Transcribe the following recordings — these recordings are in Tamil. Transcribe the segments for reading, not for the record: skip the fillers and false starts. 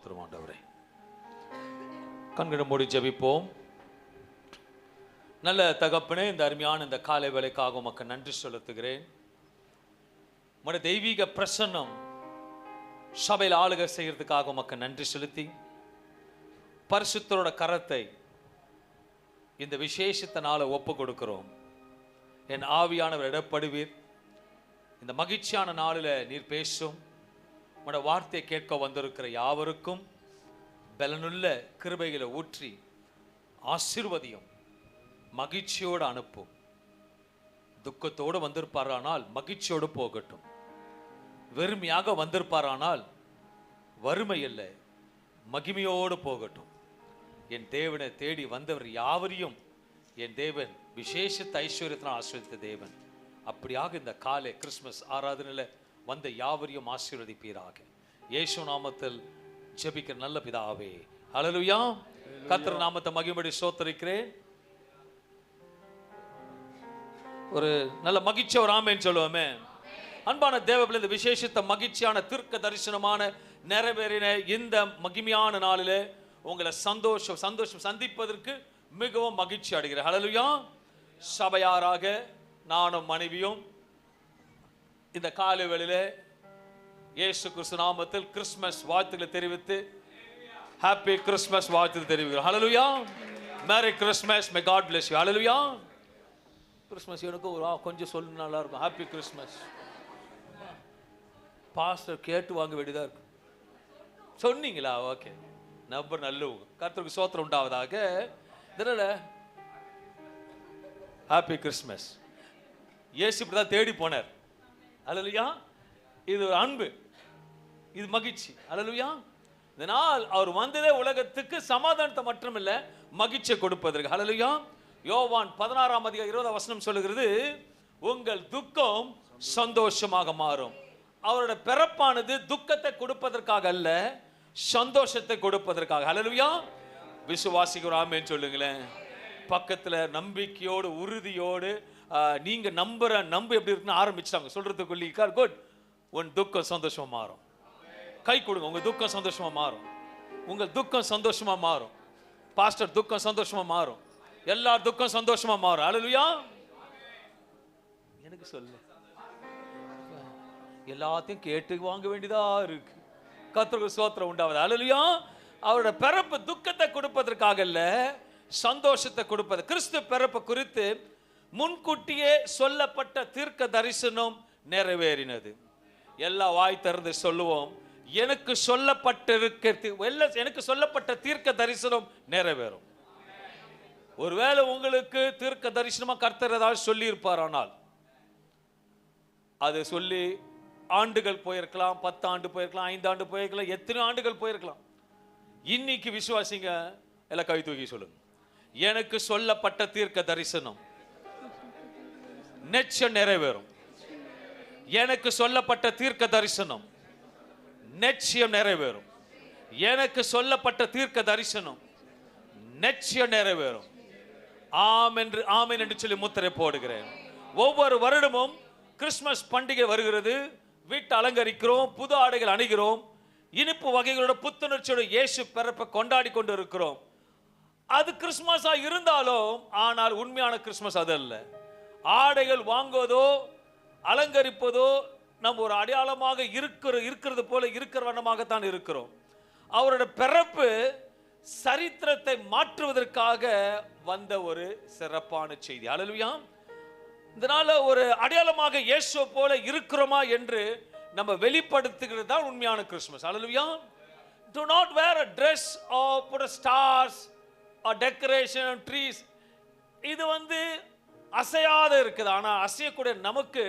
ஸ்தோத்திரம் ஆண்டவரே. கண்களை மூடி ஜெபிப்போம். நல்ல தகப்பனே, இந்த அருமையான இந்த காலை வேளைக்காக உமக்கு நன்றி செலுத்துகிறேன். உம்முடைய தெய்வீக பிரசன்னம் சபையில் ஆளுகை செய்யறதுக்காக உமக்கு நன்றி செலுத்தி, பரிசுத்தரோட கரத்தை இந்த விசேஷத்தினால ஒப்பு கொடுக்கிறோம். என் ஆவியானவர் இடப்படுவீர். இந்த மகிழ்ச்சியான நாளில் நீர் பேசும். உம்முடைய வார்த்தையை கேட்க வந்திருக்கிற யாவருக்கும் பலனுள்ள கிருபைகளை ஊற்றி ஆசீர்வதியும். மகிழ்ச்சியோடு அனுப்பும். துக்கத்தோடு வந்திருப்பாரானால் மகிழ்ச்சியோடு போகட்டும். வெறுமையாக வந்திருப்பாரானால் வறுமை இல்லை, மகிமையோடு போகட்டும். என் தேவனை தேடி வந்தவர் யாவரையும் என் தேவன் விசேஷ ஐஸ்வர்யத்தினால் ஆசீர்வதித்த தேவன். அப்படியாக இந்த காலை கிறிஸ்துமஸ் ஆராதனையில் வந்த யாவரையும் ஆசீர்வதிப்பீராக. இயேசு நாமத்தில் ஜெபிக்கிற நல்ல பிதாவே, ஹல்லேலூயா. கர்த்தர் நாமத்தை மகிமையோடு ஸ்தோத்திரிக்கிறேன். ஒரு நல்ல மகிழ்ச்சி, ஒரு ஆமென் சொல்லுவோமே. அன்பான தேவபிள்ளை, இந்த விசேஷத்த மகிழ்ச்சியான தீர்க்க தரிசனமான நிறைவேறின இந்த மகிமையான நாளிலே உங்களை சந்தோஷம் சந்திப்பதற்கு மிகவும் மகிழ்ச்சி அடைகிறேன். ஹல்லேலூயா. சபையாராக நானும் மனைவியும் இந்த காலை வேளையிலே இயேசு கிறிஸ்து நாமத்தில் கிறிஸ்மஸ் வாழ்த்துக்களை தெரிவித்து ஹாப்பி கிறிஸ்மஸ் வாழ்த்து தெரிவிக்கிறோம். Hallelujah. Merry Christmas, may God bless you. Hallelujah. Christmas எனக்கு கொஞ்சம் சொல்ல நல்லா இருக்கும். Happy Christmas. பாஸ்டர் கேட்டு வாங்க வேண்டியதாக இருக்கு. சொன்னீங்களா? ஓகே, நம்ப நல்லவங்க. கர்த்தருக்கு ஸ்தோத்திரம் உண்டாவதாக. இதனால ஹாப்பி கிறிஸ்மஸ். இயேசு இப்படி தான் தேடி போனார். ஹல்லேலூயா. இது ஒரு அன்பு, இது மகிழ்ச்சி. ஹல்லேலூயா. இதனால் அவர் வந்ததே உலகத்துக்கு சமாதானத்தை மட்டுமில்லை, மகிழ்ச்சியை கொடுப்பதற்கு. ஹல்லேலூயா. யோவான் 16:20 சொல்லுகிறது, உங்கள் துக்கம் சந்தோஷமாக மாறும். அவரோட பிறப்பானது துக்கத்தை கொடுப்பதற்காக அல்ல, சந்தோஷத்தை கொடுப்பதற்காக. ஹல்லேலூயா. விசுவாசிக்கு ஒரு ஆமென் சொல்லுங்களேன். பக்கத்தில் நம்பிக்கையோடு உறுதியோடு நீங்க நம்பு எப்படி இருக்குன்னு ஆரம்பிச்சிட்டாங்க சொல்றதுக்குள்ளி. குட், உன் துக்கம் சந்தோஷமா மாறும். கை கொடுங்க, உங்க துக்கம் சந்தோஷமா மாறும். உங்கள் துக்கம் சந்தோஷமா மாறும். பாஸ்டர் துக்கம் சந்தோஷமா மாறும். எல்லா துக்கம் சந்தோஷமா மாறும். ஹல்லேலூயா. எனக்கு சொல்லு, எல்லாத்தையும் கேட்டு வாங்க வேண்டியதா இருக்கு. கர்த்தருக்கு ஸ்தோத்திரம் உண்டாவது. ஹல்லேலூயா. அவரோட பிறப்பு துக்கத்தை கொடுப்பதற்காக அல்ல, சந்தோஷத்தை கொடுப்பது. கிறிஸ்து பிறப்பு குறித்து முன்கூட்டியே சொல்லப்பட்ட தீர்க்க தரிசனம் நிறைவேறினது. எல்லா வாய் திறந்து சொல்லுவோம், எனக்கு சொல்லப்பட்ட தீர்க்க தரிசனம் நிறைவேறும். ஒருவேளை உங்களுக்கு தீர்க்க தரிசனமா கர்த்தர் ஏதாவது சொல்லி இருப்பாரானால், அது சொல்லி ஆண்டுகள் போயிருக்கலாம், 10 ஆண்டு போயிருக்கலாம், 5 ஆண்டு போயிருக்கலாம், எத்தனை ஆண்டுகள் போயிருக்கலாம். இன்னைக்கு விசுவாசிங்க எல்லாம் கை தூக்கி சொல்லுங்க, எனக்கு சொல்லப்பட்ட தீர்க்க தரிசனம் நிச்சயம் நிறைவேறும். எனக்கு சொல்லப்பட்ட தீர்க்க தரிசனம் நிச்சயம் நிறைவேறும். எனக்கு சொல்லப்பட்ட தீர்க்க தரிசனம் நிச்சயம் நிறைவேறும். ஆமென் என்று சொல்லி முத்திரை போடுகிறேன். ஒவ்வொரு வருடமும் கிறிஸ்துமஸ் பண்டிகை வருகிறது. வீட்டை அலங்கரிக்கிறோம், புது ஆடைகள் அணிகிறோம், இனிப்பு வகைகளோட புத்துணர்ச்சியோட இயேசு பிறப்பை கொண்டாடி கொண்டு இருக்கிறோம். அது கிறிஸ்துமஸா இருந்தாலும், ஆனால் உண்மையான கிறிஸ்துமஸ் அது அல்ல. ஆடைகள் வாங்குவதோ அலங்கரிப்பதோ நம்ம ஒரு அடையாளமாக இருக்கிறது போல இருக்கிற வண்ணமாகத்தான் இருக்கிறோம். அவரோட பிறப்பு சரித்திரத்தை மாற்றுவதற்காக வந்த ஒரு சிறப்பான செய்தி. ஹல்லேலூயா. இதனால ஒரு அடையாளமாக இயேசு போல இருக்கிறோமா என்று நம்ம வெளிப்படுத்துகிறது தான் உண்மையான Christmas. Hallelujah. Do not wear a dress or put a stars or decoration and trees. இது அசையாத இருக்குது. ஆனா அசையக்கூடிய நமக்கு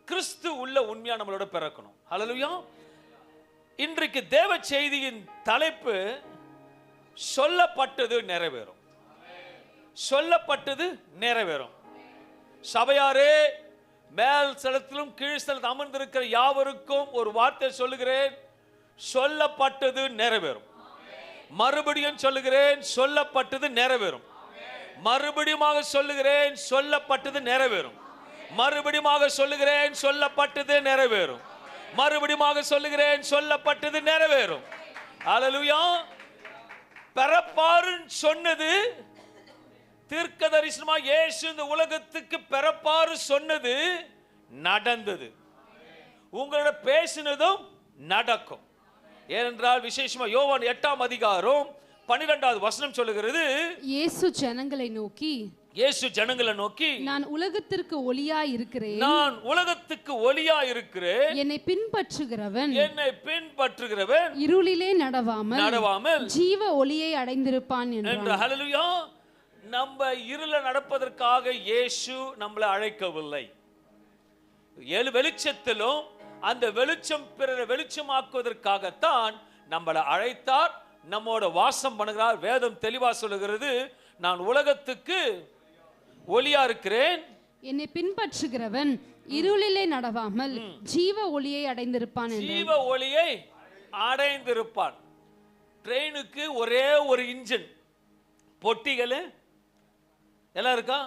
கிறிஸ்து உள்ள உண்மையா நம்மளோட பிறக்கணும். ஹல்லேலூயா. இன்றைக்கு தேவ செய்தியின் தலைப்பு சொல்லப்பட்டது நிறைவேறும். சொல்லப்பட்டது நிறைவேறும். சபையாரே, மேல் ஸ்தலத்திலும் கீழ் ஸ்தலத்தில் அமர்ந்திருக்கிற யாவருக்கும் ஒரு வார்த்தை சொல்லுகிறேன், சொல்லப்பட்டது நிறைவேறும். மறுபடியும் சொல்லுகிறேன், சொல்லப்பட்டது நிறைவேறும். மறுபடியும் சொல்லுகிறேன், சொல்லப்பட்டது நிறைவேறும். மறுபடியும் சொல்லுகிறேன், சொல்லப்பட்டது நிறைவேறும். மறுபடியும் சொல்லுகிறேன், சொல்லப்பட்டது நிறைவேறும். ஹalleluya. பிறப்பாருன்னு சொன்னது தீர்க்கதரிசனமா இயேசு இந்த உலகத்துக்கு பிறப்பாரு சொன்னது நடந்தது. உங்களோட பேசினதும் நடக்கும். ஏனென்றால் விசேஷமா யோவான் 8ஆம் அதிகாரம் 12வது வசனம் சொல்லுகிறது, இயேசு ஜனங்களை நோக்கி நான் உலகத்திற்கு ஒளியாய் இருக்கிறேன், நான் உலகத்துக்கு ஒளியாய் இருக்கிறேன், என்னை பின்பற்றுகிறவன் இருளிலே நடவாமல் ஜீவ ஒளியை அடைந்திருப்பான் என்றார். ஹalleluya. நம்ம இருள நடப்பதற்காக இயேசு நம்மளை அழைக்கவில்லை. வெளிச்சத்திலும் அந்த வெளிச்சம் பிறரை வெளிச்சமாக்குவதற்காகத்தான் நம்மளை அழைத்தார், நம்மோட வாசம் பண்ணுகிறார். வேதம் தெளிவா சொல்லுகிறது, நான் உலகத்துக்கு ஒளியா இருக்கிறேன், என்னை பின்பற்றுகிறவன் இருளிலே நடவாமல் ஜீவ ஒளியை அடைந்திருப்பான். ஜீவ ஒளியை அடைந்திருப்பான். ட்ரெயினுக்கு ஒரே ஒரு இன்ஜின், பொட்டிகள் எல்லாம் இருக்கா,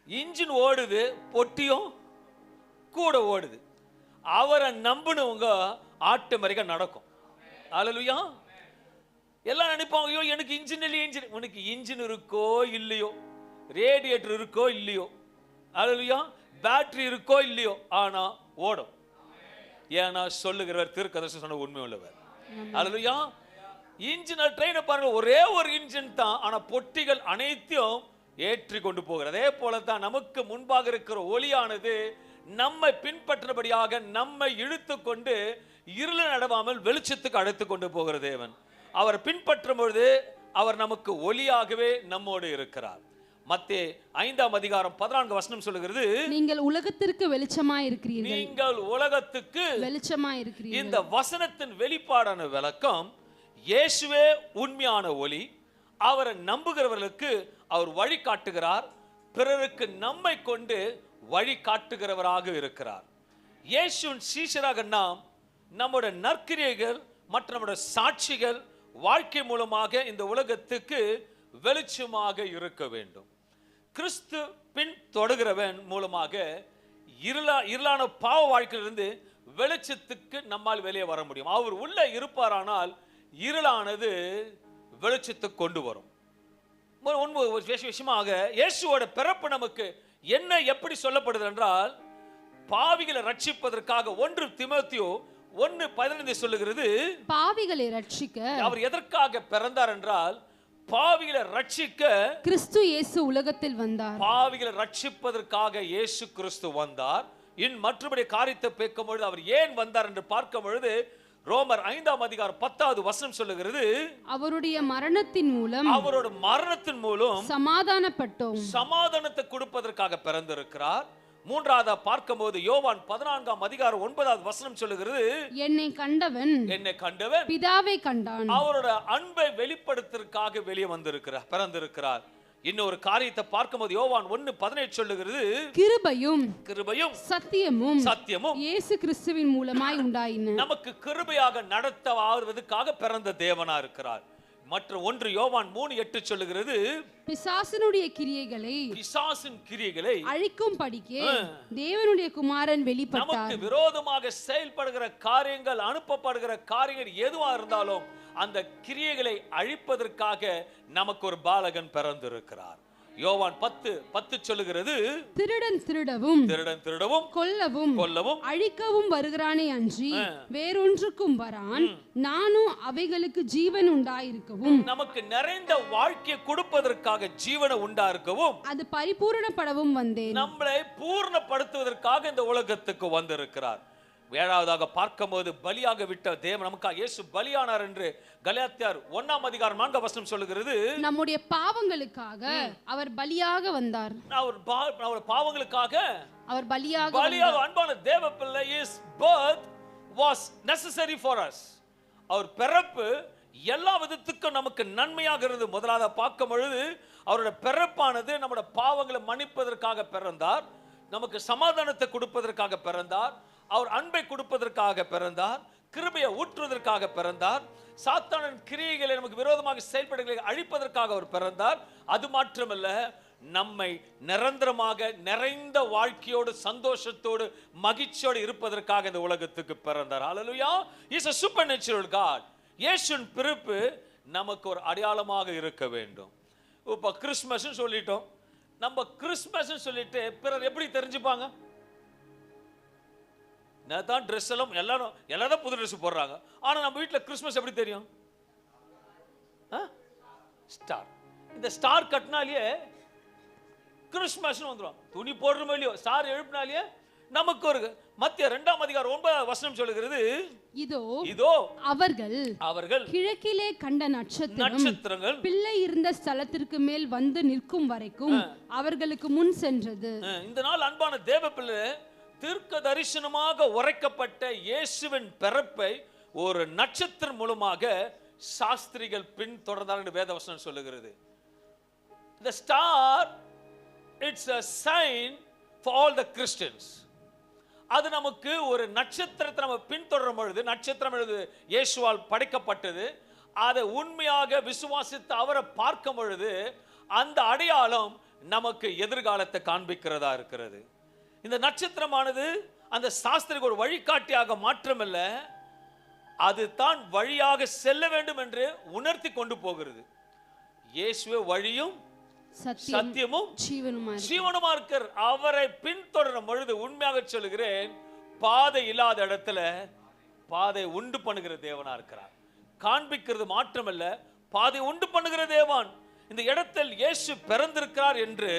இன்ஜின் ஓடுது, பொட்டியும் கூட ஓடுது. அவரை நம்பினவங்க ஆட்டோமேட்டிக்கா நடக்கும். ஹalleluya. எல்லாம் நினைப்பாங்க, ஐயோ எனக்கு இன்ஜின் இல்லையே. உனக்கு இன்ஜின் இருக்கோ இல்லையோ, ரேடியேட்டர் இருக்கோ இல்லையோ, ஹalleluya, பேட்டரி இருக்கோ இல்லையோ, ஆனா ஓடும். ஏன்னா சொல்லுகிறவர் தீர்க்கதரிசனம் சொன்ன உண்மை உள்ளவர். ஹalleluya. இன்ஜின் ட்ரெயினை பாருங்க, ஒரே ஒரு இன்ஜின் தான், ஆனா பொட்டிகள் அனைத்தையும் ஏற்றி கொண்டு போகிறது. அதே போலதான் நமக்கு முன்பாக இருக்கிற ஒளியானது நம்மை பின்பற்றபடியாக நம்மை இழுத்து கொண்டு இருள நடவாமல் வெளிச்சத்துக்கு அழைத்து கொண்டு போகிற தேவன். அவர் பின்பற்றும் பொழுது அவர் நமக்கு ஒளியாகவே நம்மோடு இருக்கிறார். மத்தேயு 5ஆம் அதிகாரம் 14 வசனம் சொல்லுகிறது, நீங்கள் உலகத்திற்கு வெளிச்சமாய் இருக்கிறீர்கள். நீங்கள் உலகத்துக்கு வெளிச்சமாய் இருக்கிறீர்கள். இந்த வசனத்தின் வெளிப்பாடான விளக்கம், இயேசுவே உண்மையான ஒளி. அவரை நம்புகிறவர்களுக்கு அவர் வழி காட்டுகிறார், பிறருக்கு நம்மை கொண்டு வழி காட்டுகிறவராக இருக்கிறார். இயேசுவின் சீஷராக நாம் நம்முடைய நற்கிரியைகள் மற்றும் நம்முடைய சாட்சிகள் வாழ்க்கை மூலமாக இந்த உலகத்துக்கு வெளிச்சமாக இருக்க வேண்டும். கிறிஸ்து பின் தொடர்கிறவன் மூலமாக இருளான பாவ வாழ்க்கையிலிருந்து வெளிச்சத்துக்கு நம்மால் வெளியே வர முடியும். அவர் உள்ள இருப்பாரானால் இருளானது வெளிச்சத்துக்கு கொண்டு வரும். விஷயமாக இயேசுவோட பிறப்பு நமக்கு என்ன எப்படி சொல்லப்படுது என்றால், பாவிகளை ரட்சிப்பதற்காக 1 தீமோத்தேயு 1:15 சொல்லுகிறது, பாவிகளை ரட்சிக்க அவர் எதற்காக பிறந்தார் என்றால், பாவிகளை ரட்சிக்க கிறிஸ்து இயேசு உலகத்தில் வந்தார். பாவிகளை ரட்சிப்பதற்காக இயேசு கிறிஸ்து வந்தார். மற்றபடி காரியத்தை பேக்கும்பொழுது அவர் ஏன் வந்தார் என்று பார்க்கும் பொழுது ரோமர் 5ஆம் அதிகாரம் 10வது வசனம் சொல்லுகிறது, அவருடைய மரணத்தின் மூலம் சமாதானத்தை கொடுப்பதற்காக பிறந்திருக்கிறார். மூன்றாவதா பார்க்கும்போது யோவான் 14ஆம் அதிகாரம் 9வது வசனம் சொல்லுகிறது, என்னை கண்டவன் பிதாவை கண்டான். அவரோட அன்பை வெளிப்படுத்துவதற்காக வெளியே வந்திருக்கிறார், பிறந்திருக்கிறார். இன்னொரு காரியத்தை பார்க்கும்போது யோவான் 1:18 சொல்லுகிறது, கிருபையும் சத்தியமும் இயேசு கிறிஸ்துவின் மூலமாய் உண்டாயின. நமக்கு கிருபையாக நடத்துவதற்காக பிறந்த தேவனா இருக்கிறார். மற்ற 1 யோவான் 3:8 சொல்லுகிறது, பிசாசின் கிரியைகளை அழிக்கும் படிக்கே தேவனுடைய குமாரன் வெளிப்பட்டார். நமக்கு விரோதமாக செயல்படுகிற காரியங்கள், அனுப்பப்படுகிற காரியங்கள் எதுவா இருந்தாலும் அந்த கிரியைகளை அழிப்பதற்காக நமக்கு ஒரு பாலகன் பிறந்திருக்கிறார். யோவான் 10:10 சொல்லுகிறது, திருடன் திருடவும் கொல்லவும் அழிக்கவும் வருகிறானே அன்றி வேறொன்றுக்கும் வரான். நானும் அவைகளுக்கு ஜீவன் உண்டாயிருக்கவும், நமக்கு நிறைந்த வாழ்க்கையை கொடுப்பதற்காக ஜீவனை உண்டாயிருக்கவும், அது பரிபூரணப்படவும் வந்தேன். நம்மளை பூர்ணப்படுத்துவதற்காக இந்த உலகத்துக்கு வந்திருக்கிறார். ஏழாவதாக பார்க்கும்போது பலியாக விட்ட தேவன் நமக்காக இயேசு பலியானார் என்று கலாத்தியர் 1ஆம் அதிகாரம் 4ஆம் வசனம் சொல்லுகிறது, நம்முடைய பாவங்களுக்காக அவர் பலியாக வந்தார். அவர் பாவங்களுக்காக அவர் பலியாக அன்பான தேவ பிள்ளை, his birth was necessary for us. அவர் பிறப்பு எல்லா விதத்துக்கும் நமக்கு நன்மையாக இருந்தது. முதலாவது பார்க்கும் பொழுது அவருடைய பிறப்பானது நம்முடைய பாவங்களை மன்னிப்பதற்காக பிறந்தார், நமக்கு சமாதானத்தை கொடுப்பதற்காக பிறந்தார், அவர் அன்பை கொடுப்பதற்காக பிறந்தார், கிருபையை ஊற்றுவதற்காக பிறந்தார், சாத்தானின் கிரியைகளை நமக்கு விரோதமாக செயல்படுகளை அழிப்பதற்காக அவர் பிறந்தார். அது மாத்திரமல்ல, நம்மை நிரந்தரமாக நிறைந்த வாழ்க்கையோடு சந்தோஷத்தோடு மகிழ்ச்சியோடு இருப்பதற்காக இந்த உலகத்துக்கு பிறந்தார். ஹல்லேலூயா. He is a supernatural God. இயேசுவின் பிறப்பு நமக்கு ஒரு அடையாளமாக இருக்க வேண்டும். இப்போ கிறிஸ்மஸ் சொல்லிட்டோம். நம்ம கிறிஸ்மஸ் சொல்லிட்டு பிறர் எப்படி தெரிஞ்சுப்பாங்க? நான் ட்ரெஸ் எல்லாம் எல்லாரும் புது ட்ரெஸ் போடுறாங்க. ஆனா நம்ம வீட்டில் கிறிஸ்மஸ் எப்படி தெரியும்? ஸ்டார். இந்த ஸ்டார் கட்டினாலேயே கிறிஸ்மஸ் வந்துடும். துணி போடுறோமோ இல்லையோ, ஸ்டார் எழுப்பினாலேயே நமக்கு ஒரு மத்திய 2ஆம் அதிகாரம் 9ஆம் வசனம் சொல்லுகிறது, இதோ அவர்கள் கிழக்கிலே கண்ட நட்சத்திரங்கள் பிள்ளை இருந்த ஸ்தலத்திற்கு மேல் வந்து நிற்கும் வரைக்கும் அவர்களுக்கு முன் சென்றது. இந்த நாள் அன்பான தேவ பிள்ளை, தீர்க்க தரிசனமாக உரைக்கப்பட்ட இயேசுவின் பிறப்பை ஒரு நட்சத்திரம் மூலமாக சாஸ்திரிகள் பின் தொடர்ந்தார் என்று வேதவசனம் சொல்லுகிறது. The star, it's a sign for all the Christians. அது நமக்கு ஒரு நட்சத்திரத்தை நம்ம பின்தொடரும் பொழுது, நட்சத்திரம் எழுது இயேசுவால் படைக்கப்பட்டது, அதை உண்மையாக விசுவாசித்து அவரை பார்க்கும் பொழுது அந்த அடையாளம் நமக்கு எதிர்காலத்தை காண்பிக்கிறதா இருக்கிறது. இந்த நட்சத்திரமானது அந்த சாஸ்திரிக்கு ஒரு வழிகாட்டியாக மாற்றமல்ல, அது தான் வழியாக செல்ல வேண்டும் என்று உணர்த்தி கொண்டு போகிறது. இயேசுவே வழியும் சத்தியமும் ஜீவனுமா இருக்கிற அவரை பின்தொடரும் பொழுது உண்மையாக சொல்லுகிறேன், பாதை இல்லாத இடத்துல பாதை உண்டு பண்ணுகிற தேவனா இருக்கிறார். காண்பிக்கிறது மாற்றமல்ல, பாதை உண்டு பண்ணுகிற தேவன். இந்த இடத்தில் இயேசு பிறந்திருக்கிறார் என்று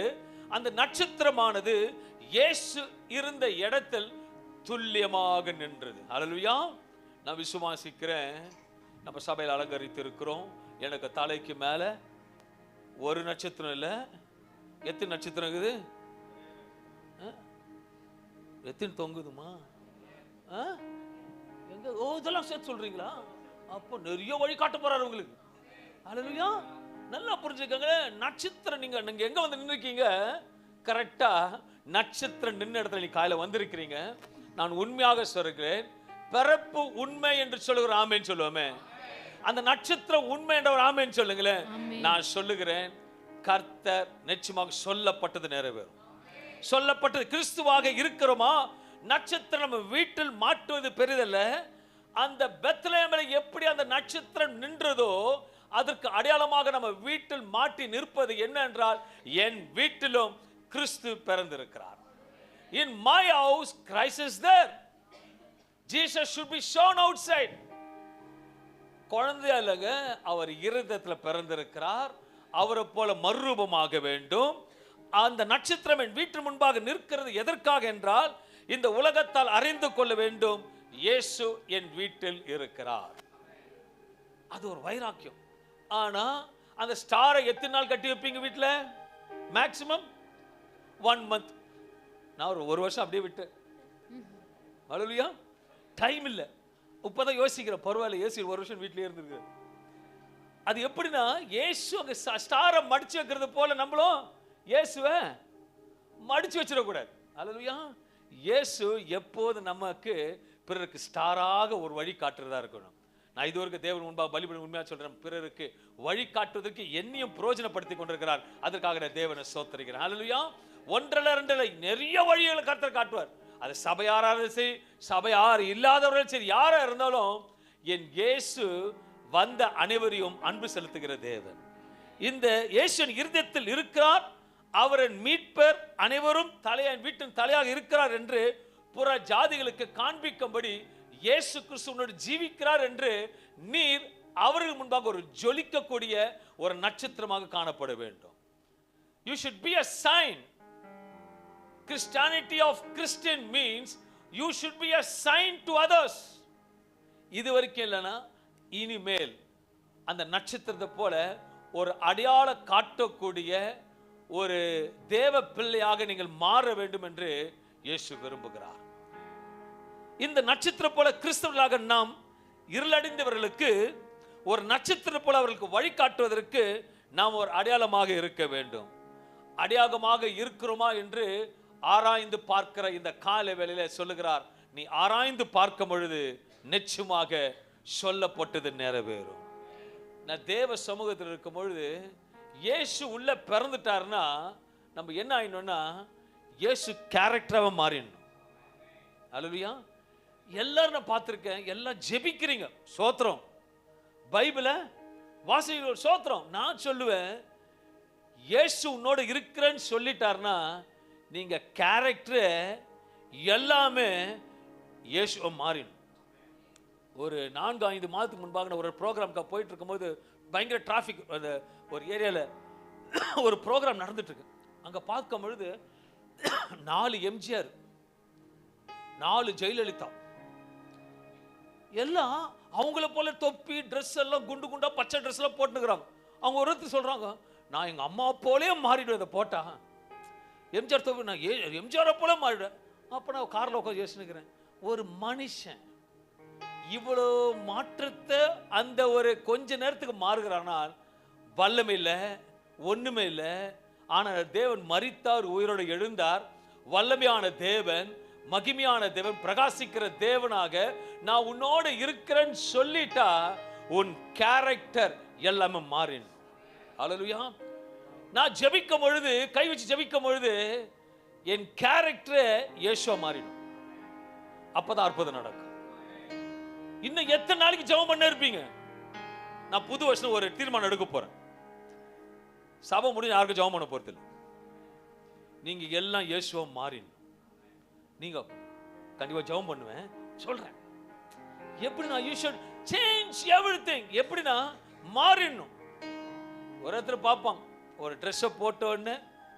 அந்த நட்சத்திரமானது இயேசு இருந்த இடத்தில் துல்லியமாக நின்றது. அல்லேலூயா. நான் விசுவாசிக்கிறேன், நம்ம சபையில் அலங்கரித்து இருக்கிறோம். எனக்கு தலைக்கு மேல ஒரு நட்சத்திரம் இல்ல, எத்தனை நட்சத்திரம் இருக்குது? எத்தனை தொங்குதுமா? எங்க? ஓ, இதெல்லாம் சேர்த்து சொல்றீங்களா? அப்போ நிறைய வழி காட்ட போறாரு உங்களுக்கு. அல்லேலூயா. நல்லா புரிஞ்சுக்கங்க. நட்சத்திரம் நீங்க எங்க வந்து நின்னுக்கீங்க? கரெக்டா நட்சத்திரம் நின்ன இடத்துல நீ காலையில வந்திருக்கிறீங்க. நான் உண்மையாக சொல்கிறேன், பிறப்பு உண்மை என்று சொல்லுகிற ஆமேன் சொல்லுவோமே, அந்த நட்சத்திரம் உண்மை என்ற ஒரு ஆமேன் சொல்லுங்களேன். நான் சொல்லுகிறேன், கர்த்தர் நிச்சயமாக சொல்லப்பட்டது நிறைவேறும். சொல்லப்பட்டது கிறிஸ்துவாக இருக்கிறோமா? நட்சத்திரம் நம்ம வீட்டில் மாட்டுவது பெரிதல்ல. அந்த பெத்லகேமில் எப்படி அந்த நட்சத்திரம் நின்றதோ அதற்கு அடையாளமாக நம்ம வீட்டில் மாட்டி நிற்பது என்ன என்றால், என் வீட்டிலும் கிறிஸ்து பிறந்திருக்கிறார். In my house Christ is there. Jesus should be shown outside. குழந்தையா இல்லைங்க, அவர் இருதயத்தில் பிறந்திருக்கிறார். அவரை போல மறுரூபமாக வேண்டும். அந்த நட்சத்திரம் என் வீட்டு முன்பாக நிற்கிறது எதற்காக என்றால், இந்த உலகத்தால் அறிந்து கொள்ள வேண்டும், இயேசு என் வீட்டில் இருக்கிறார். அது ஒரு வைராக்கியம். ஆனா அந்த ஸ்டாரை எத்தனை நாள் கட்டி வைப்பீங்க வீட்டில்? Maximum 1 month. நான் ஒரு வருஷம் அப்படியே விட்டேன். அல்லேலூயா. டைம் இல்லை. இப்பதான் யோசிக்கிறேன், பரவாயில்ல, இயேசு ஒரு வருஷம் வீட்டிலே இருந்திருக்கு. அது எப்படின்னா, இயேசு அங்க ஸ்டாரை மடிச்சு வைக்கிறது போல நம்மளும் இயேசுவை மடிச்சு வச்சிடக்கூடாது. அல்லேலூயா. இயேசு எப்போது நமக்கு பிறருக்கு ஸ்டாராக ஒரு வழி காட்டுறதா இருக்கணும். நான் இதுவரைக்கும் தேவன் முன்பாக பலிபீடம் உண்மையாக சொல்றேன், பிறருக்கு வழி காட்டுவதற்கு என்னையும் பிரயோஜனப்படுத்தி கொண்டிருக்கிறார். அதற்காக நான் தேவனை ஸ்தோத்திரிக்கிறேன். அல்லேலூயா. 1 நிறைய வழிகளை கர்த்தர் காட்டுவார். அது சபையாராக சரி, சபையார் இல்லாதவர்கள் சரி, யாரா இருந்தாலும் என் இயேசு வந்த அனைவரையும் அன்பு செலுத்துகிற தேவன். இந்த இயேசுவின் இருதயத்தில் இருக்கிறார். அவரின் மீட்பர் அனைவரும் வீட்டின் தலையாக இருக்கிறார் என்று புற ஜாதிகளுக்கு காண்பிக்கும்படி இயேசு கிறிஸ்துவோடு ஜீவிக்கிறார் என்று நீர் அவர்கள் முன்பாக ஒரு ஜொலிக்கக்கூடிய ஒரு நட்சத்திரமாக காணப்பட வேண்டும். You should be a sign. Christianity of Christian means you should be a sign to others. இதுவரைக்கும் இல்லைன்னா இனிமேல் அந்த நட்சத்திரத்தை போல ஒரு அடையாள காட்டக்கூடிய ஒரு தேவ பிள்ளையாக நீங்கள் மாற வேண்டும் என்று இயேசு விரும்புகிறார். இந்த நட்சத்திரம் போல கிறிஸ்தவர்களாக நாம் இருளடைந்தவர்களுக்கு ஒரு நட்சத்திரம் போல அவர்களுக்கு வழிகாட்டுவதற்கு நாம் ஒரு அடையாளமாக இருக்க வேண்டும். அடையாளமாக இருக்கிறோமா என்று ஆராய்ந்து பார்க்கிற இந்த கால வேளையில சொல்லுகிறார், நீ ஆராய்ந்து பார்க்கும் பொழுது நிச்சயமாக சொல்லப்பட்டது நிறைவேறும். நான் தேவ சமூகத்தில் இருக்கும் பொழுது இயேசு உள்ள பிறந்துட்டாருன்னா நம்ம என்ன ஆயிடணும்னா, இயேசு கேரக்டராக மாறிடணும். அல்லேலூயா. எல்லாரும் நான் பார்த்துருக்கேன், எல்லாம் ஜெபிக்கிறீங்க, சோத்திரம், பைபிளை வாசிக்கிற சோத்திரம். நான் சொல்லுவேன், இயேசு உன்னோட இருக்கிறேன்னு சொல்லிட்டார்னா நீங்க கேரக்டர் எல்லாமே இயேசுவை மாறிடும். ஒரு 4-5 மாதத்துக்கு முன்பாக ஒரு ப்ரோக்ராம்க்கு போயிட்டு இருக்கும்போது பயங்கர டிராஃபிக், அந்த ஒரு ஏரியாவில் ஒரு ப்ரோக்ராம் நடந்துட்டு இருக்கு. அங்கே பார்க்கும் பொழுது 4 எம்ஜிஆர், 4 ஜெயலலிதா, எல்லாம் அவங்கள போல தொப்பி ட்ரெஸ் எல்லாம் குண்டு குண்டா பச்சை ட்ரெஸ் எல்லாம் போட்டுக்கிறாங்க. அவங்க ஒருத்தர் சொல்றாங்க, நான் எங்க அம்மா போலே மாறிடுவேன் இதை போட்டா. எம்ஜிஆர் தொப்பி நான் எம்ஜிஆரை போல மாறிடுவேன். அப்போ நான் காரில் உட்காந்து யோசிச்சுக்கிறேன், ஒரு மனுஷன் இவ்வளோ மாற்றத்தை அந்த ஒரு கொஞ்ச நேரத்துக்கு மாறுகிறானால் வல்லமை இல்லை, ஒண்ணுமே இல்லை. ஆனால் தேவன் மரித்தார், உயிரோடு எழுந்தார். வல்லமையான தேவன், மகிமையான தேவன், பிரகாசிக்கிற தேவனாக நான் உன்னோட இருக்கிறேன்னு சொல்லிட்டா உன் கேரக்டர் எல்லாமே மாறிடும். ஹல்லேலூயா. நான் ஜெபிக்கும் பொழுது, கை வச்சு ஜெபிக்கும் பொழுது என் கேரக்டர் இயேசுவா மாறிடும். அப்பதான் அற்புதம் நடக்கும். இன்னும் எத்தனை நாளைக்கு ஜெபம் பண்ண இருப்பீங்க? நான் புது வருஷம் ஒரு தீர்மானம் எடுக்க போறேன். சபை முடிஞ்சு யாருக்கும் ஜெபம் பண்ண போறது இல்லை. நீங்க எல்லாம் இயேசுவா மாறிடும். நீங்க கண்டிப்பா ஜெபம் பண்ணுவேன் சொல்றேன். எப்படினா you should change everything. எப்படினா மாறிடணும். ஒருத்தர் பார்ப்பாங்க, ஒரு ட்ரெஸ்ஸை போட்ட உடனே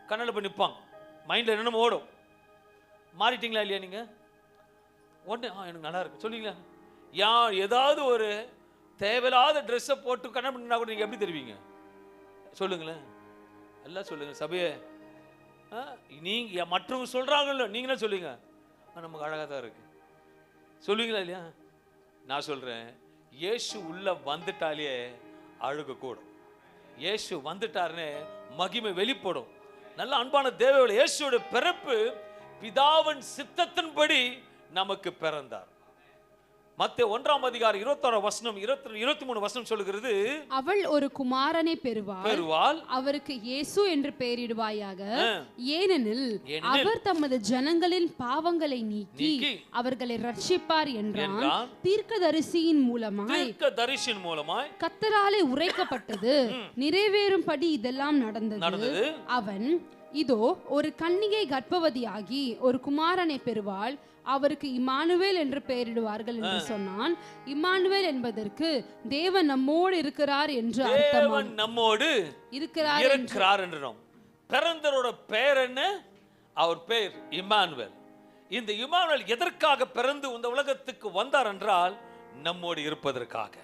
கண்ணில் போய் நிற்பாங்க, மைண்டில் என்னென்ன ஓடும். மாறிட்டீங்களா இல்லையா நீங்கள்? உடனே எனக்கு நல்லா இருக்கு சொல்லுவீங்களா? ஏதாவது ஒரு தேவையில்லாத ட்ரெஸ்ஸை போட்டு கண்ணை பண்ணினா கூட நீங்கள் எப்படி தெரிவிங்க? சொல்லுங்களேன், எல்லாம் சொல்லுங்கள். சபையே, நீங்கள் மற்றவங்க சொல்கிறாங்கல்ல, நீங்களே சொல்லுங்க, நமக்கு அழகாக தான் இருக்கு சொல்லுவீங்களா இல்லையா? நான் சொல்கிறேன், இயேசு உள்ள வந்துட்டாலே அழுக கூடும். இயேசு வந்துட்டாருன்னு மகிமை வெளிப்படும். நல்ல அன்பான தேவர்களே, இயேசுவோட பிறப்பு பிதாவின் சித்தத்தின்படி நமக்கு பிறந்தார். மத்தேயு 1:26 23 சொல்லுகிறது, அவள் ஒரு குமாரனை பெறுவாள், அவருக்கு இயேசு என்று பெயரிடுவாயாக. ஏனெனில் அவர் தமது ஜனங்களின் பாவங்களை நீக்கி அவர்களை ரட்சிப்பார் என்றான். தீர்க்கதரிசியின் மூலமாய் கர்த்தராலே உரைக்கப்பட்டது நிறைவேறும்படி இதெல்லாம் நடந்தது. அவன் இதோ ஒரு கன்னிகை கர்ப்பவதியாகி ஒரு குமாரனை பெறுவாள், அவருக்கு இம்மானுவேல் என்று பெயரிடுவார்கள் என்று சொன்னான். இம்மானுவேல் என்பதற்கு தேவன் நம்மோடு இருக்கிறார் என்று அர்த்தம். தேவன் நம்மோடு இருக்கிறார் என்றும். பிறந்தவரோட பெயர் என்ன? அவர் பெயர் இம்மானுவேல். இந்த இம்மானுவேல் எதற்காக பிறந்து இந்த உலகத்துக்கு வந்தார் என்றால் நம்மோடு இருப்பதற்காக.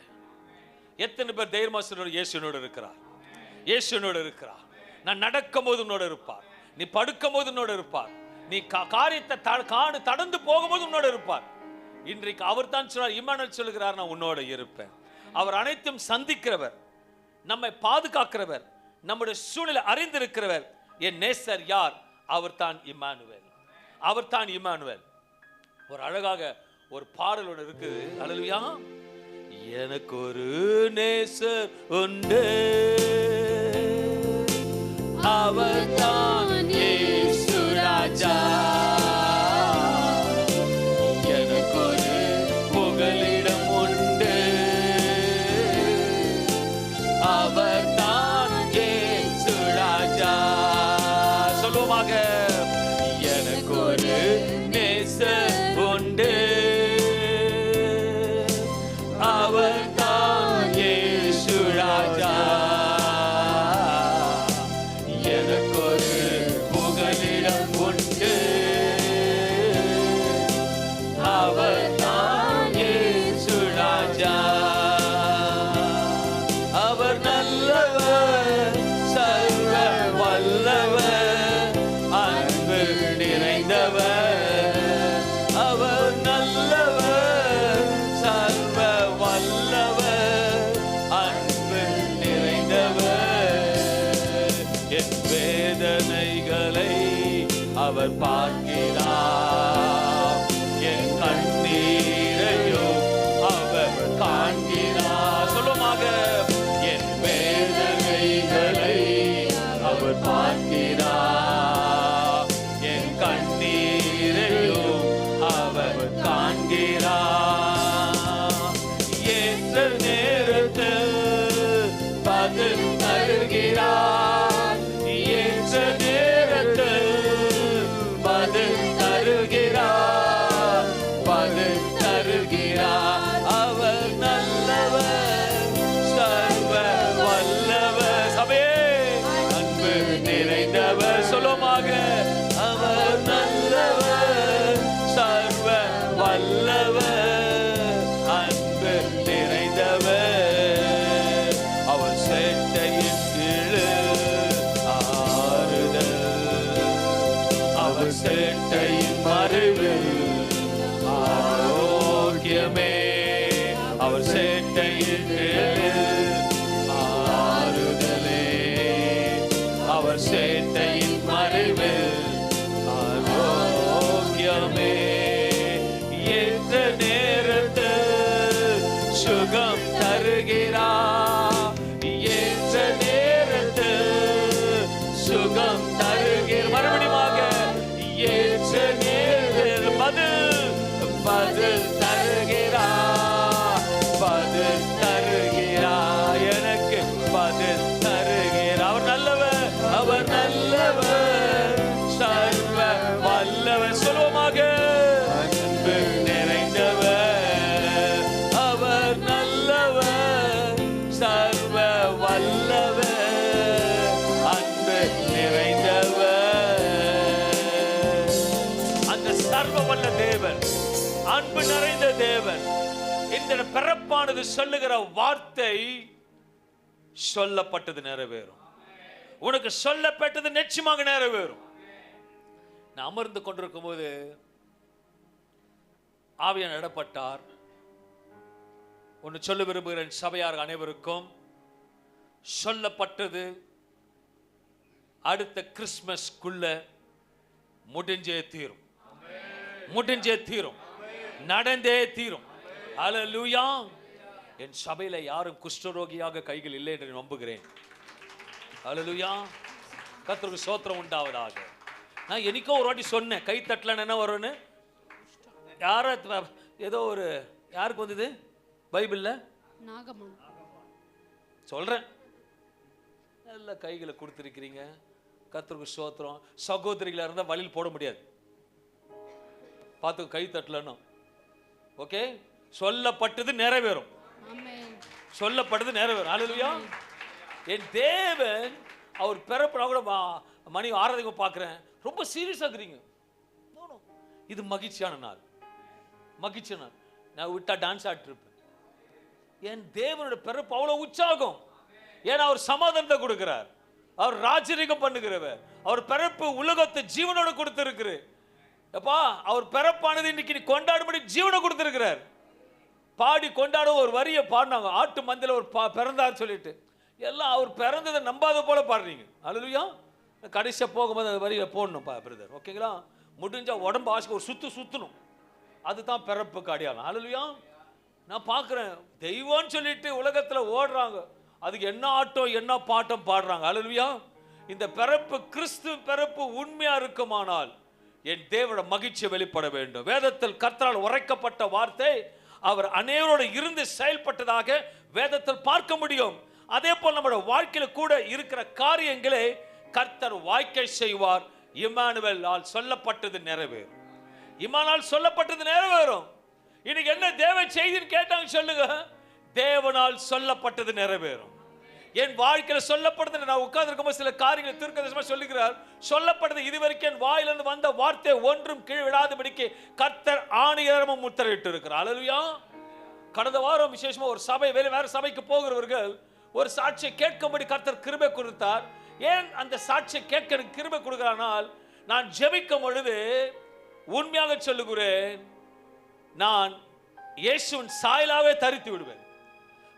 எத்தனை பேர் தைரியமா சொல்றாங்க, இயேசுவோடு இருக்கிறார், இயேசுவோடு இருக்கிறார். நான் நடக்கும் போது உன்னோட இருப்பார், நீ படுக்கும் போது உன்னோட இருப்பார், நீ காரியத்தை தடந்து போகும்போது உன்னோட இருப்பார். இன்றைக்கு அவர் தான் சொல்றார், இம்மானுவேல் சொல்லுகிறார், நான் உன்னோட இருப்பேன். அவர் அனைத்தும் சந்திக்கிறவர், நம்மை பாதுகாக்கிறவர், நம்முடைய சூழ்நிலை அறிந்திருக்கிறவர். என் நேசர் யார்? அவர் தான் இம்மானுவேல், அவர் தான் இம்மானுவேல். ஒரு அழகாக ஒரு பாடல் ஒன்று இருக்குது. அல்லேலூயா. எனக்கு ஒரு நேசர் உண்டு, அவர் தான் இயேசு ராஜா. எனக்கு ஒரு புகலிடம் உண்டு, அவர் தான் இயேசு ராஜா. சொல்லுவாங்க, எனக்கு ஒரு நேசர் உண்டு, அவர் தான் இயேசு ராஜா. அவர் நல்லவர், சர்வ வல்லவர், அன்பு நிறைந்தவர். அவர் நல்லவர், சர்வ வல்லவர், அன்பு நிறைந்தவர். என் வேதனைகளை அவர் பார்க்கிறார், என் கண்ணீரையும் அவர் காண்கிறார். சொல்லுமாக, என் வேதனைகளை அவர் பார்க்கிறார், என் கண்ணீரையும் அவர் காண்கிறார். ஏற்ற நேரத்தில் மறைவில் ஆரோக்கியமே, அவர் சேட்டையின் ஆறுதலே, அவர் சேட்டையின் மறைவில் ஆரோக்கியமே, எந்த நேரத்தில் சுகம் தருகிறார், எந்த நேரத்தில் சுகம் தருகிறார். மறுபடியுமாக ஏற்ற நேரத்தில் பதில் தருகிறார், பதில் தருகிறார், எனக்கு பதில் தருகிறார். அவர் நல்லவர், அவர் நல்லவர், சர்வ வல்லவர். சொல்லுவோமாக, அன்பு நிறைந்தவர், அவர் நல்லவர், சர்வ வல்லவர், அன்பு நிறைந்தவர். அந்த சர்வ வல்ல தேவன், அன்பு நிறைந்த தேவன், இந்த பிறப்பானது சொல்லுகிற வார்த்தை சொல்லப்பட்டது நிறைவேறும். உனக்கு சொல்லப்பட்டது நிச்சயமாக நிறைவேறும். நான் அமர்ந்து கொண்டிருக்கும் போது ஆவியானவர் இடப்பட்டார். ஒன்று சொல்ல விரும்புகிறேன் சபையார் அனைவருக்கும். சொல்லப்பட்டது அடுத்த கிறிஸ்துமஸ்க்குள்ள முடிஞ்சே தீரும், முடிஞ்சே தீரும், நடந்தே தீரும். அல்லேலூயா. என் சபையில யாரும் குஷ்டரோகியாக கைகள் இல்லை என்று நம்புகிறேன். அல்லேலூயா. கர்த்தருக்கு ஸ்தோத்திரம் உண்டாவதாக. நான் என்னைக்கோ ஒரு வாட்டி சொன்னேன், கை தட்டலன்னு என்ன வரும்னு. யார ஏதோ ஒரு யாருக்கு வந்தது பைபிள்ல? நாகமன். சொல்றேன், நல்ல கைகளை கொடுத்திருக்கிறீங்க. கர்த்தருக்கு ஸ்தோத்திரம். சகோதரிகளா இருந்தா வழியில் போட முடியாது, பார்த்து கை தட்டலன்னு. ஓகே, சொல்லப்பட்டது நிறைவேறும், சொல்லப்பட்டது நிறைவேறும். அல்லேலூயா. என் தேவன் அவர் பிறப்பு. கூட மணி 6:30 பார்க்கிறேன், ரொம்ப சீரியஸா இருக்கிறீங்க. இது மகிழ்ச்சியான நாள், மகிழ்ச்சியான நாள். நான் விட்டா டான்ஸ் ஆடிட்டு இருப்பேன். என் தேவனோட பிறப்பு அவ்வளவு உற்சாகம். ஏன்னா அவர் சமாதானத்தை கொடுக்கிறார், அவர் ராஜரீகம் பண்ணுகிறவர். அவர் பிறப்பு உலகத்தை ஜீவனோட கொடுத்திருக்கிற அப்பா. அவர் பிறப்பானது இன்னைக்கு கொண்டாடும்படி ஜீவனை கொடுத்திருக்கிறார். பாடி கொண்டாட ஒரு வரியை பாடினாங்க, ஆட்டு மந்தையில் ஒரு பிறந்தார் சொல்லிட்டு. எல்லாம் அவர் பிறந்ததை நம்பாத போல பாடுறீங்க. அல்லேலூயா. கடைசியாக போகும்போது அந்த வரியை போடணும்ப்பா பிரதர், ஓகேங்களா? முடிஞ்சா உடம்பு ஆசை ஒரு சுற்றணும், அதுதான் பிறப்புக்கு அடையாளம். அல்லேலூயா. நான் பார்க்குறேன், தெய்வம்னு சொல்லிட்டு உலகத்தில் ஓடுறாங்க, அதுக்கு என்ன ஆட்டம் என்ன பாட்டம் பாடுறாங்க. அல்லேலூயா. இந்த பிறப்பு கிறிஸ்து பிறப்பு உண்மையா இருக்குமானால் என் தேவனோட மகிழ்ச்சியை வெளிப்பட வேண்டும். வேதத்தில் கர்த்தரால் உரைக்கப்பட்ட வார்த்தை அவர் அனைவரோடு இருந்து செயல்பட்டதாக வேதத்தில் பார்க்க முடியும். அதே போல் நம்முடைய வாழ்க்கையில கூட இருக்கிற காரியங்களை கர்த்தர் வாய்க்கை செய்வார். இம்மானுவேலால் சொல்லப்பட்டது நிறைவேறும், இம்மானுவேல் சொல்லப்பட்டது நிறைவேறும். இன்னைக்கு என்ன தேவ செய்தின்னு கேட்டாங்க, சொல்லுங்க. தேவனால் சொல்லப்பட்டது நிறைவேறும். என் வாழ்க்கையில சொல்லப்பட்டது, நான் உட்கார்ந்து இருக்கும்போது சில காரியங்களை தீர்க்கதரிசனமா சொல்லுகிறார். சொல்லப்பட்டது இதுவரைக்கும் என் வாயிலிருந்து வந்த வார்த்தை ஒன்றும் கீழ் விடாதபடிக்கு கர்த்தர் ஆணியரமும் முத்திரையிட்டு இருக்கிறார். அல்லேலூயா. கடந்த வாரம் விசேஷமா ஒரு சபை வேற சபைக்கு போகிறவர்கள் ஒரு சாட்சியை கேட்கும்படி கர்த்தர் கிருபை கொடுத்தார். ஏன் அந்த சாட்சியை கேட்க கிருபை கொடுக்கிறானால், நான் ஜெபிக்கும் பொழுது உண்மையாக சொல்லுகிறேன், நான் இயேசுவின் சாயலாவே தரித்து விடுவேன்.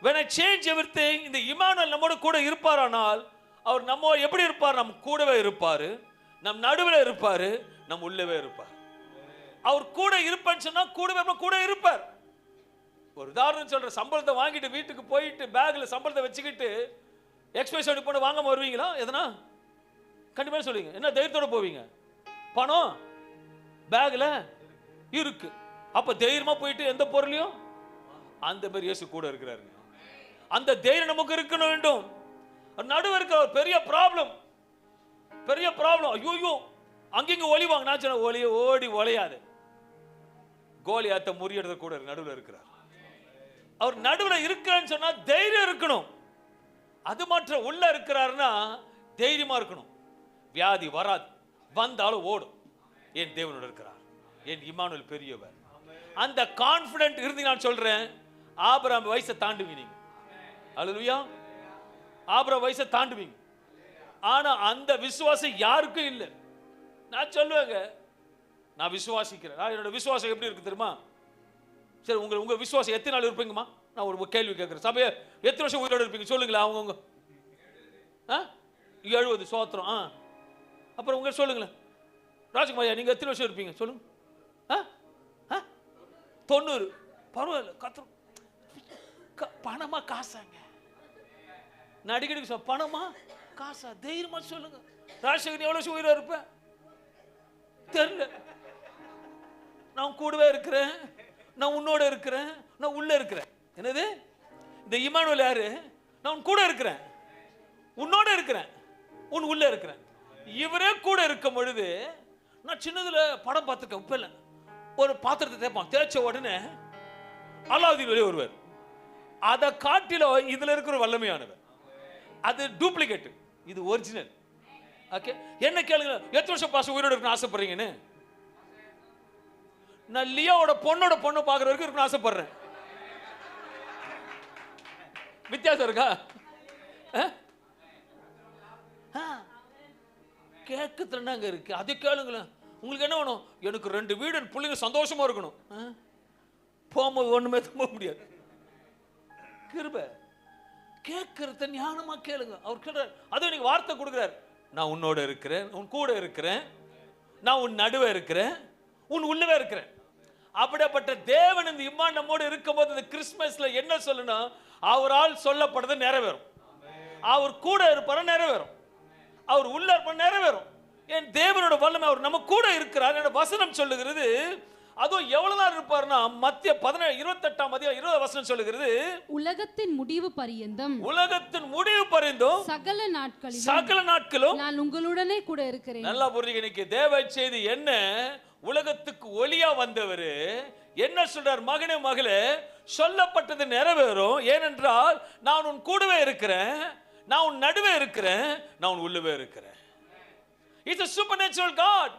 When I change everything, இந்த இம்மானுவேல் நம்மோடு கூட இருப்பாரானால் அவர் நம்ம எப்படி இருப்பார்? நம் கூடவே இருப்பார், நம் நடுவில் இருப்பார், நம் உள்ளவே இருப்பார். அவர் கூட இருப்பேன்னு சொன்னா கூட இருப்பார். ஒரு உதாரணம் சொல்ற, சம்பளத்தை வாங்கிட்டு வீட்டுக்கு போயிட்டு பேக்ல சம்பளத்தை வச்சுக்கிட்டு எக்ஸ்பிரஸ் பண்ணி போட்டு வாங்காம வருவீங்களா? எதனா கண்டிப்பா சொல்லுவீங்க. என்ன தைரியத்தோட போவீங்க? பணம் பேக்ல இருக்கு, அப்ப தைரியமா போயிட்டு எந்த பொருளையும் அந்த மாதிரி இயேசு கூட இருக்கிறாருங்க. அந்த தைரியம் நமக்கு இருக்க வேண்டும். நடுவே இருக்கிற ஒரு பெரிய ப்ராப்ளம், ஐயோ அங்கிங்க ஒளிவாங்க. நான் சொன்ன ஒளிய ஓடி ஒளையாது, கோலியாத்த முறியடிற கூட நடுவில் இருக்கிறார். அவர் நடுவில் இருக்கிறான்னு சொன்னா தைரியம் இருக்கணும். அது மாற்ற உள்ள இருக்கிறாருன்னா தைரியமா இருக்கணும். வியாதி வராது, வந்தாலும் ஓடும். என் தேவனோடு இருக்கிறார், என் இம்மானுவேல் பெரியவர். அந்த கான்ஃபிடென்ட் இருந்து நான் சொல்றேன், ஆபிரகாம் வயசை தாண்டுவீங்க. அல்லேலூயா. ஆபிரகாம் வயசை தாண்டுவீங்க. ஆனா அந்த விசுவாசம் யாருக்கும் இல்லை. நான் சொல்லுவேங்க, நான் விசுவாசிக்கிறேன். என்னோட விசுவாசம் எப்படி இருக்கு தெரியுமா? சரி, உங்க விசுவாசம் எத்தனை நாள் இருப்பீங்கம்மா? நான் ஒரு கேள்வி கேட்குறேன். சபையை எத்தனை வருஷம் உயிரோடு இருப்பீங்க சொல்லுங்களேன். அவங்கவுங்க 70 சோத்திரம். அப்புறம் உங்க சொல்லுங்களேன். ராஜ்குமாரியா நீங்க எத்தனை வருஷம் இருப்பீங்க சொல்லுங்க? 90. பரவாயில்ல. பணமா காசாங்க? நான் அடிக்கடி பணமா காசா? தைரியமா சொல்லுங்க. ராஜசேகரன் எவ்வளவு உயிரா இருப்பேன் தெரியல. நான் கூடவே இருக்கிறேன், நான் உன்னோட இருக்கிறேன், நான் உள்ள இருக்கிறேன். என்னது இந்த இமானுவேல் யாரு? நான் உன் கூட இருக்கிறேன், உன்னோட இருக்கிறேன், உன் உள்ள இருக்கிறேன். இவரே கூட இருக்கும் பொழுது நான் சின்னதுல படம் பார்த்துருக்கேன். உப்ப இல்லை, ஒரு பாத்திரத்தை தேய்ப்பான், தேய்ச்ச உடனே அலாவுதீன் வெளியே வருவார். அதை காட்டிலும் இதுல இருக்கிற வல்லமையானவர். அது டூப்ளிகேட், இது ஒரிஜினல். ஓகே, என்ன கேளுங்க, எத்தனை வருஷம் பாச உயிரோட இருக்கணும் ஆசைப்படுறீங்கன்னு? நான் லியோட பொண்ணோட பொண்ணு பார்க்குற வரைக்கும் இருக்கணும் ஆசைப்படுறேன். வித்தியாசம் இருக்கா? கேட்க திறனாங்க இருக்கு. அது கேளுங்களேன். உங்களுக்கு என்ன வேணும்? எனக்கு 2 வீடு, பிள்ளைங்க சந்தோஷமா இருக்கணும். போகும்போது ஒண்ணுமே போக முடியாது. கிருபை கேட்கறத ஞானமா கேளுங்க. அவர் கேட்கிறார், அது எனக்கு வார்த்தை கொடுக்கிறார். நான் உன்னோட இருக்கிறேன், உன் கூட இருக்கிறேன், நான் உன் நடுவே இருக்கிறேன், உன் உள்ளவே இருக்கிறேன். அப்படிப்பட்ட தேவன் இந்த இம்மான் நம்மோடு இருக்கும்போது இந்த கிறிஸ்மஸ்ல என்ன சொல்லணும்? அவரால் சொல்லப்படுறது நிறைவேறும். அவர் கூட இருப்பார நிறைவேறும், அவர் உள்ள இருப்பார் நிறைவேறும். என் தேவனோட வல்லமை அவர் நம்ம கூட இருக்கிறார். வசனம் சொல்லுகிறது. அதுவும் எவ்வளவு நாள் இருப்பார்னா மத்திய 28ஆம் அதிகாரம் 20 வசனம் சொல்லுகிறது, உலகத்தின் முடிவு பரியந்தம், உலகத்தின் முடிவு பரியந்தம் சகல நாட்களும் நான் உங்களுடனே கூட இருக்கிறேன். நல்லா புரியுங்க. இன்னைக்கு தேவ செய்தி என்ன? உலகத்துக்கு ஒளியா வந்தவர் என்ன சொல்றார்? மகனே மகளே, சொல்லப்பட்டது நிறைவேறும். ஏனென்றால் நான் உன் கூடவே இருக்கிறேன், நான் உன் நடுவே இருக்கிறேன், நான் உன் உள்ளவே இருக்கிறேன். It's a supernatural God.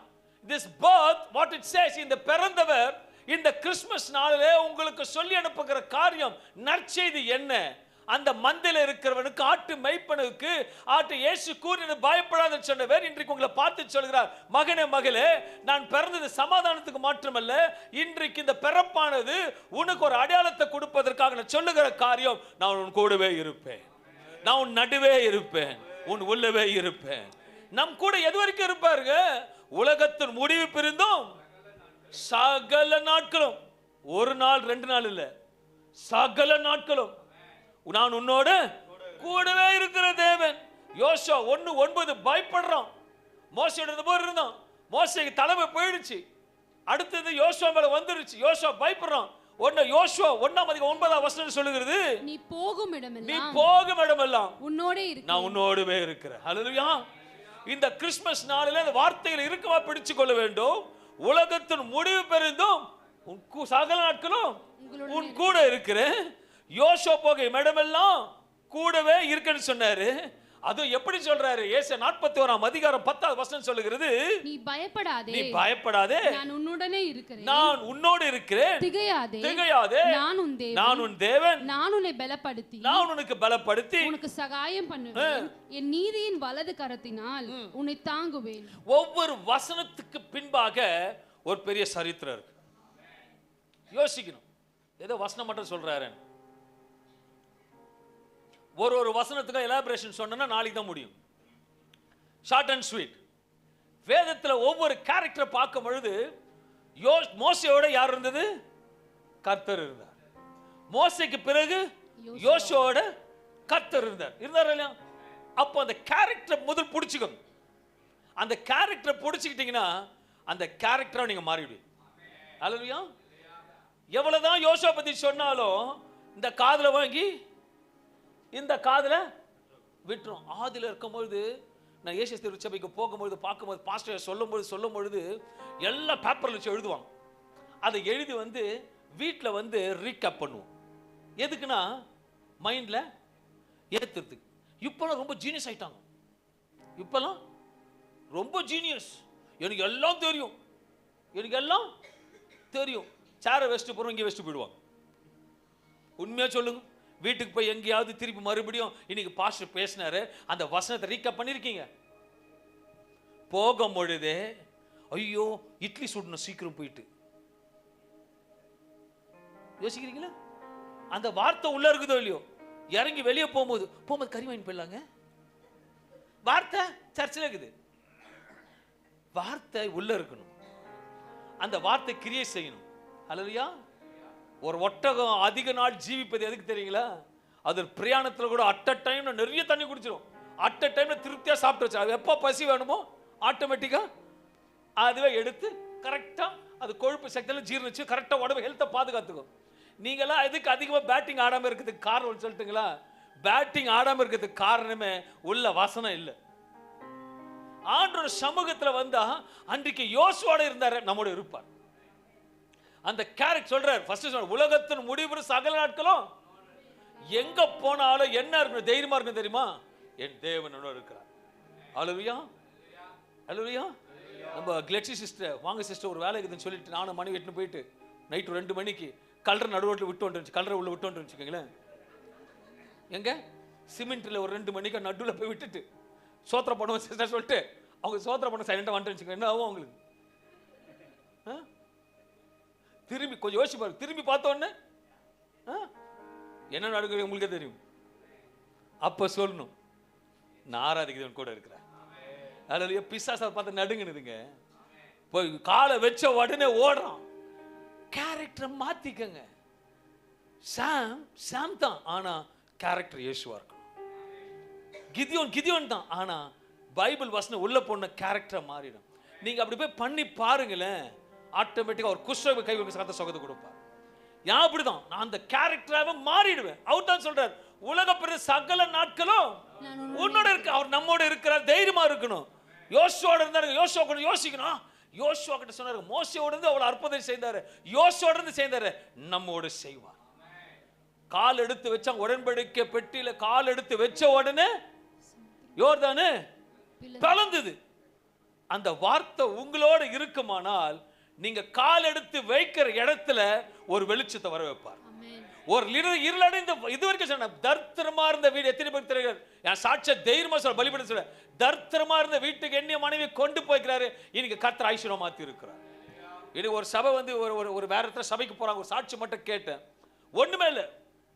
This birth, what it says, இந்த பிறந்தவர் இந்த கிறிஸ்மஸ் நாளிலே உங்களுக்கு சொல்லி அனுப்புகிற காரியம் நற்செய்தி என்ன? அந்த மந்தையில் இருக்கிறவனுக்கு, ஆட்டு மெய்ப்பனுக்கு, ஆட்டு இயேசு கூறினது பயப்படாத சொன்னவர் இன்றைக்கு உங்களை பார்த்து சொல்கிறார், மகனே மகளே, நான் பிறந்தது சமாதானத்துக்கு மாற்றமல்ல, இன்றைக்கு இந்த பிறப்பானது உனக்கு ஒரு அடையாளத்தை கொடுப்பதற்காக நான் சொல்லுகிற காரியம், நான் உன் கூடவே இருப்பேன், நான் உன் நடுவே இருப்பேன், உன் உள்ளவே இருப்பேன். நம் கூட எது வரைக்கும் இருப்பாருங்க? உலகத்தின் முடிவு பிரிந்தும் சகல நாட்களும். ஒரு நாள் 2 நாள் இல்ல, சகல நாட்களும் நான் உன்னோட கூடவே இருக்கிற தேவன். யோசுவா 1:9 பயப்படுறான். மோசையோட போர் இருந்தான், மோசைக்கு தலைமை போயிடுச்சு, அடுத்தது யோசுவா மேல வந்துருச்சு, யோசுவா பயப்படுறான். யோசுவா 1:9 வசனம் சொல்லுகிறது, நீ போகும் இடமெல்லாம் உன்னோடே இருக்கிறேன், நான் உன்னோடவே இருக்கிறேன். ஹல்லேலூயா. இந்த கிறிஸ்மஸ் நாளில் இந்த வார்த்தைகள் இருக்கவா பிடிச்சு கொள்ள வேண்டும். உலகத்தின் முடிவு பெரிந்தும் சகல நாட்களும் உன் கூட இருக்கிறேன். யோசுவா போக இடமெல்லாம் கூடவே இருக்குன்னு சொன்னாரு. அது எப்படி சொல்றாரு? ஏசாயா 41ஆம் அதிகாரம் 10வது வசனம் சொல்லுகிறது, நீ பயப்படாதே, நான் உன்னுடனே இருக்கிறேன், நான் உன்னோடு இருக்கிறேன், திகையாதே, நான் உன் தேவன், நான் உனக்கு பலப்படுத்தி உனக்கு சகாயம் பண்ணுவேன், என் நீதியின் வலது கரத்தினால் உன்னை தாங்குவேன். ஒவ்வொரு வசனத்துக்கு பின்பாக ஒரு பெரிய சரித்திரம் இருக்கு. யோசிக்கணும். ஏதோ வசனம் மட்டும் சொல்றாரு, ஒரு வசனத்துக்கு எலாபரேஷன் சொன்னா நாளைக்கு தான் முடியும். Short and sweet. வேதத்துல ஒவ்வொரு கேரக்டரை பார்க்கும் பொழுது மோசேயோட யார் இருந்தது? கர்த்தர் இருந்தார். மோசேக்கு பிறகு யோசுவாவோட கர்த்தர் இருந்தார் இல்லையா? அப்போ அந்த கேரக்டரை முதல் பிடிச்சுக்கோங்க. அந்த கேரக்டரை பிடிச்சுக்கிட்டீங்கன்னா அந்த கேரக்டரை நீங்க மாறிவிடுவீங்க. அல்லேலூயா. எவ்வளவுதான் யோசுவா பத்தி சொன்னாலும் இந்த காதுல வாங்கி இந்த காதுல விட்டுரும். ஆதில இருக்கும்போது நான் ஏசியஸ் திருச்சபைக்கு போகும்போது பார்க்கும்போது பாஸ்டர் சொல்லும் பொழுது எல்லா பேப்பர்ல வச்சு எழுதுவாங்க. அதை எழுதி வீட்டில் ரீகேப் பண்ணுவோம். எதுக்குன்னா மைண்ட்ல ஏத்துறதுக்கு. இப்பெல்லாம் ரொம்ப ஜீனியஸ் ஆயிட்டாங்க. இப்பெல்லாம் ரொம்ப ஜீனியஸ். எனக்கு எல்லாம் தெரியும். சேரை வெஸ்ட் போறோம், இங்கே வெஸ்ட் போயிடுவாங்க. உண்மையா சொல்லுங்க. வீட்டுக்கு போய் எங்கேயாவது திருப்பி மறுபடியும் இன்னைக்கு பாஸ்டர் பேசினாரு அந்த வசனத்தை ரீகேப் பண்ணிருக்கீங்க? போகும் பொழுதே ஐயோ இட்லி சுடணும் சீக்கிரம் போயிட்டு. யோசிக்கிறீங்களா? அந்த வார்த்தை உள்ள இருக்குதோ இல்லையோ, இறங்கி வெளியே போகும்போது கறி வாங்கி போயிடலாங்க. வார்த்தை சர்ச்சில் இருக்குது, வார்த்தை உள்ள இருக்கணும். அந்த வார்த்தை கிரியை செய்யணும். அல்லேலூயா. ஒரு ஒட்டகம் அதிக நாள் ஜீவிப்பது எதுக்கு தெரியுங்களா? அது பிரயாணத்துல கூட அட் அ டைம்ல நிறைய தண்ணி குடிச்சிடும், அட் அ டைம்ல திருப்தியா சாப்பிட்டு வச்சு, அது எப்போ பசி வேணுமோ ஆட்டோமேட்டிக்கா அதுவே எடுத்து கரெக்டா அது கொழுப்பு சக்தியில ஜீரணிச்சு கரெக்டா உடம்பு ஹெல்த்தை பாதுகாத்துக்கும். நீங்களாம் எதுக்கு அதிகமாக பேட்டிங் ஆடாம இருக்கிறதுக்கு காரணம் சொல்லிட்டுங்களா? பேட்டிங் ஆடாம இருக்கிறதுக்கு காரணமே உள்ள வசனம் இல்லை. ஆண்டவர் சமூகத்துல வந்தா அன்றைக்கு யோசுவோட இருந்தாரு, நம்மோட இருப்பார். அந்த கேரக்டர் சொல்றார். ஃபர்ஸ்ட் சொல்ற உலகத்தின் முடிவு சகல நாட்களும் எங்க போனாலும் என்ன இருக்கணும், தைரியமா இருக்கணும் தெரியுமா? என் தேவனோட இருக்கிறார். அல்லேலூயா, அல்லேலூயா. நம்ம கிளெட்சி சிஸ்டர், வாங்க சிஸ்டர் ஒரு வேலை இருக்குதுன்னு சொல்லிட்டு நானும் மணி எட்டுன்னு போயிட்டு நைட்டு 2 மணிக்கு கலரை நடுவோட்டில் விட்டு வந்துருந்துச்சு, கலரை உள்ள விட்டு வந்துருச்சுங்களேன். எங்க சிமெண்ட்ல ஒரு 2 மணிக்கு நடுவில் போய் விட்டுட்டு சோத்திர பண்ணுவோம் சிஸ்டர் சொல்லிட்டு அவங்க சோத்திர பண்ண சைலண்டா வந்துட்டு என்ன ஆகும் அவங்களுக்கு? திரும்பி கொஞ்சம் யோசிச்சு பாருங்க. திரும்பி பார்த்த உடனே என்ன நடக்குது உங்களுக்கே தெரியும். அப்ப சொல்லணும், நான் ஆராதிக்கிறவன் கூட இருக்கிறேன். அதுல பிசாசை பார்த்து நடுங்குனுதுங்க. போய் காலை வச்ச உடனே ஓடுறான். கேரக்டரை மாத்திக்கங்க. சாம் தான், ஆனா கேரக்டர் இயேசுவா இருக்கணும். கிதியோன் தான், ஆனா பைபிள் வசனம் உள்ள போன கேரக்டரை மாறிடும். நீங்க அப்படி போய் பண்ணி பாருங்களேன், ஆட்டோமேட்டிக்கா ஒரு குஷ்டரோகி கை வைக்க சாத்த சுகத்தை கொடுப்பார். ஏன் அப்படிதான்? நான் அந்த கேரக்டராக மாறிடுவேன். அவர் தான் சொல்றார், உலக பிற சகல நாட்களும் உன்னோட இருக்கு. அவர் நம்மோட இருக்கிறார், தைரியமா இருக்கணும். யோசுவோட இருந்தாரு, யோசுவா கூட யோசிக்கணும். யோசுவா கிட்ட சொன்னாரு, மோசையோட இருந்து அவ்வளவு அற்புதம் செய்தாரு, யோசுவோட இருந்து செய்தாரு, நம்மோடு செய்வார். கால் எடுத்து வச்சா உடன்படிக்கை பெட்டியில கால் எடுத்து வச்ச உடனே யோர்தானு பிளந்தது. அந்த வார்த்தை உங்களோட இருக்குமானால் நீங்க கால் எடுத்து வைக்கிற இடத்துல ஒரு வெளிச்சத்தை வர வைப்பார். ஒரு இருளடைந்த இது வரைக்கும் சொன்ன தர்த்தரமா இருந்த வீடு எத்தனை பேர் தெரியும்? என் சாட்சிய தைரியமா சொல்ல பலிபட சொல்ல, தர்த்தரமா இருந்த வீட்டுக்கு எண்ணிய மனைவி கொண்டு போய்க்கிறாரு. இன்னைக்கு கர்த்தர் ஐஸ்வர்யம் மாத்தி இருக்கிறார். இது ஒரு சபை வந்து ஒரு வேற இடத்துல சபைக்கு போறாங்க. ஒரு சாட்சி மட்டும் கேட்டேன், ஒண்ணுமே இல்லை,